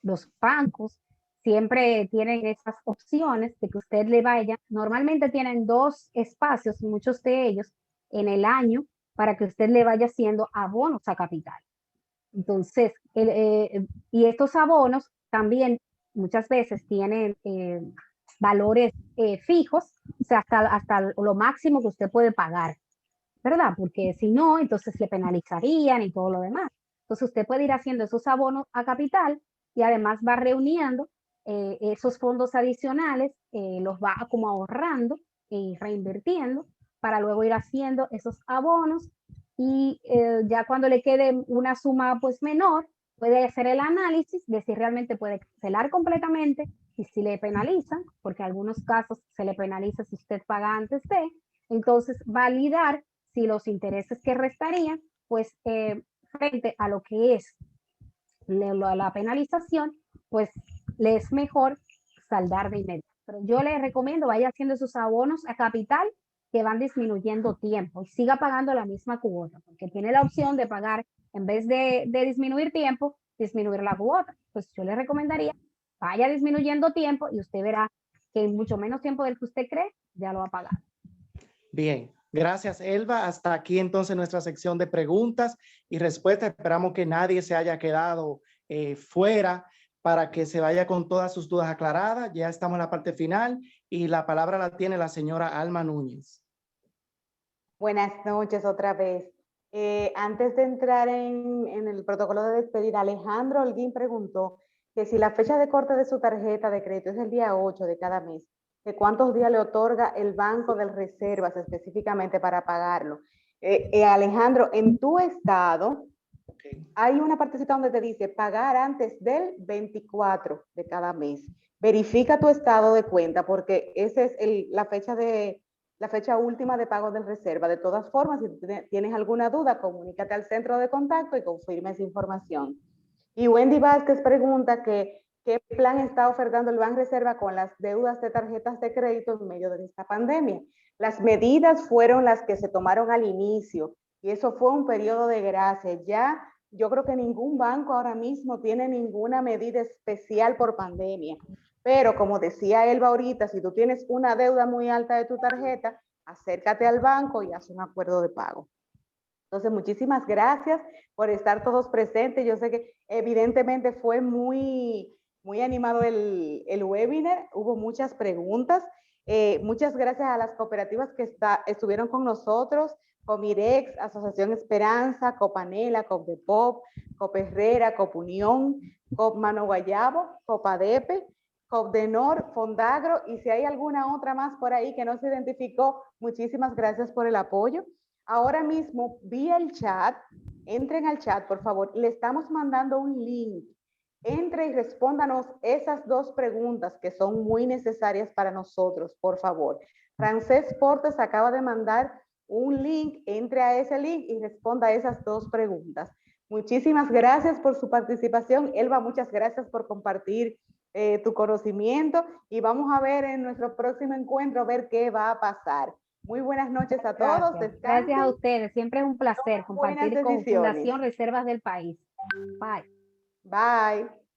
Los bancos siempre tienen esas opciones de que usted le vaya, normalmente tienen 2 espacios, muchos de ellos, en el año, para que usted le vaya haciendo abonos a capital. Entonces, y estos abonos también muchas veces tienen valores fijos, o sea, hasta lo máximo que usted puede pagar, ¿verdad? Porque si no, entonces le penalizarían y todo lo demás. Entonces, usted puede ir haciendo esos abonos a capital y además va reuniendo esos fondos adicionales, los va como ahorrando y reinvirtiendo para luego ir haciendo esos abonos y ya cuando le quede una suma pues menor, puede hacer el análisis de si realmente puede cancelar completamente y si le penalizan, porque en algunos casos se le penaliza si usted paga antes de, entonces validar si los intereses que restarían, pues frente a lo que es la penalización, pues le es mejor saldar de inmediato. Pero yo le recomiendo vaya haciendo sus abonos a capital que van disminuyendo tiempo y siga pagando la misma cuota, porque tiene la opción de pagar, en vez de disminuir tiempo, disminuir la cuota. Pues yo le recomendaría, vaya disminuyendo tiempo y usted verá que en mucho menos tiempo del que usted cree, ya lo va a pagar. Bien, gracias, Elba. Hasta aquí entonces nuestra sección de preguntas y respuestas. Esperamos que nadie se haya quedado fuera para que se vaya con todas sus dudas aclaradas. Ya estamos en la parte final y la palabra la tiene la señora Alma Núñez. Buenas noches otra vez. Antes de entrar en el protocolo de despedida, Alejandro Holguín preguntó que si la fecha de corte de su tarjeta de crédito es el día 8 de cada mes, ¿de cuántos días le otorga el Banco de Reservas específicamente para pagarlo? Alejandro, en tu estado hay una partecita donde te dice pagar antes del 24 de cada mes. Verifica tu estado de cuenta porque esa es la fecha última de pago de reserva. De todas formas, si tienes alguna duda, comunícate al centro de contacto y confirma esa información. Y Wendy Vázquez pregunta que qué plan está ofertando el Banreserva con las deudas de tarjetas de crédito en medio de esta pandemia. Las medidas fueron las que se tomaron al inicio y eso fue un periodo de gracia. Ya yo creo que ningún banco ahora mismo tiene ninguna medida especial por pandemia. Pero como decía Elba ahorita, si tú tienes una deuda muy alta de tu tarjeta, acércate al banco y haz un acuerdo de pago. Entonces, muchísimas gracias por estar todos presentes. Yo sé que evidentemente fue muy animado el webinar. Hubo muchas preguntas. Muchas gracias a las cooperativas que estuvieron con nosotros, Comirex, Asociación Esperanza, Copanela, Copdepop, Copherrera, Copunión, Copmano Guayabo, Copadepe, Copdenor, Fondagro, y si hay alguna otra más por ahí que no se identificó, muchísimas gracias por el apoyo. Ahora mismo, vía el chat, entren al chat, por favor, le estamos mandando un link. Entre y respóndanos esas dos preguntas que son muy necesarias para nosotros, por favor. Francés Portes acaba de mandar un link, entre a ese link y responda a esas dos preguntas. Muchísimas gracias por su participación. Elba, muchas gracias por compartir tu conocimiento y vamos a ver en nuestro próximo encuentro, a ver qué va a pasar. Muy buenas noches a todos. Gracias. Gracias a ustedes. Siempre es un placer compartir con Fundación Reservas del País. Bye. Bye.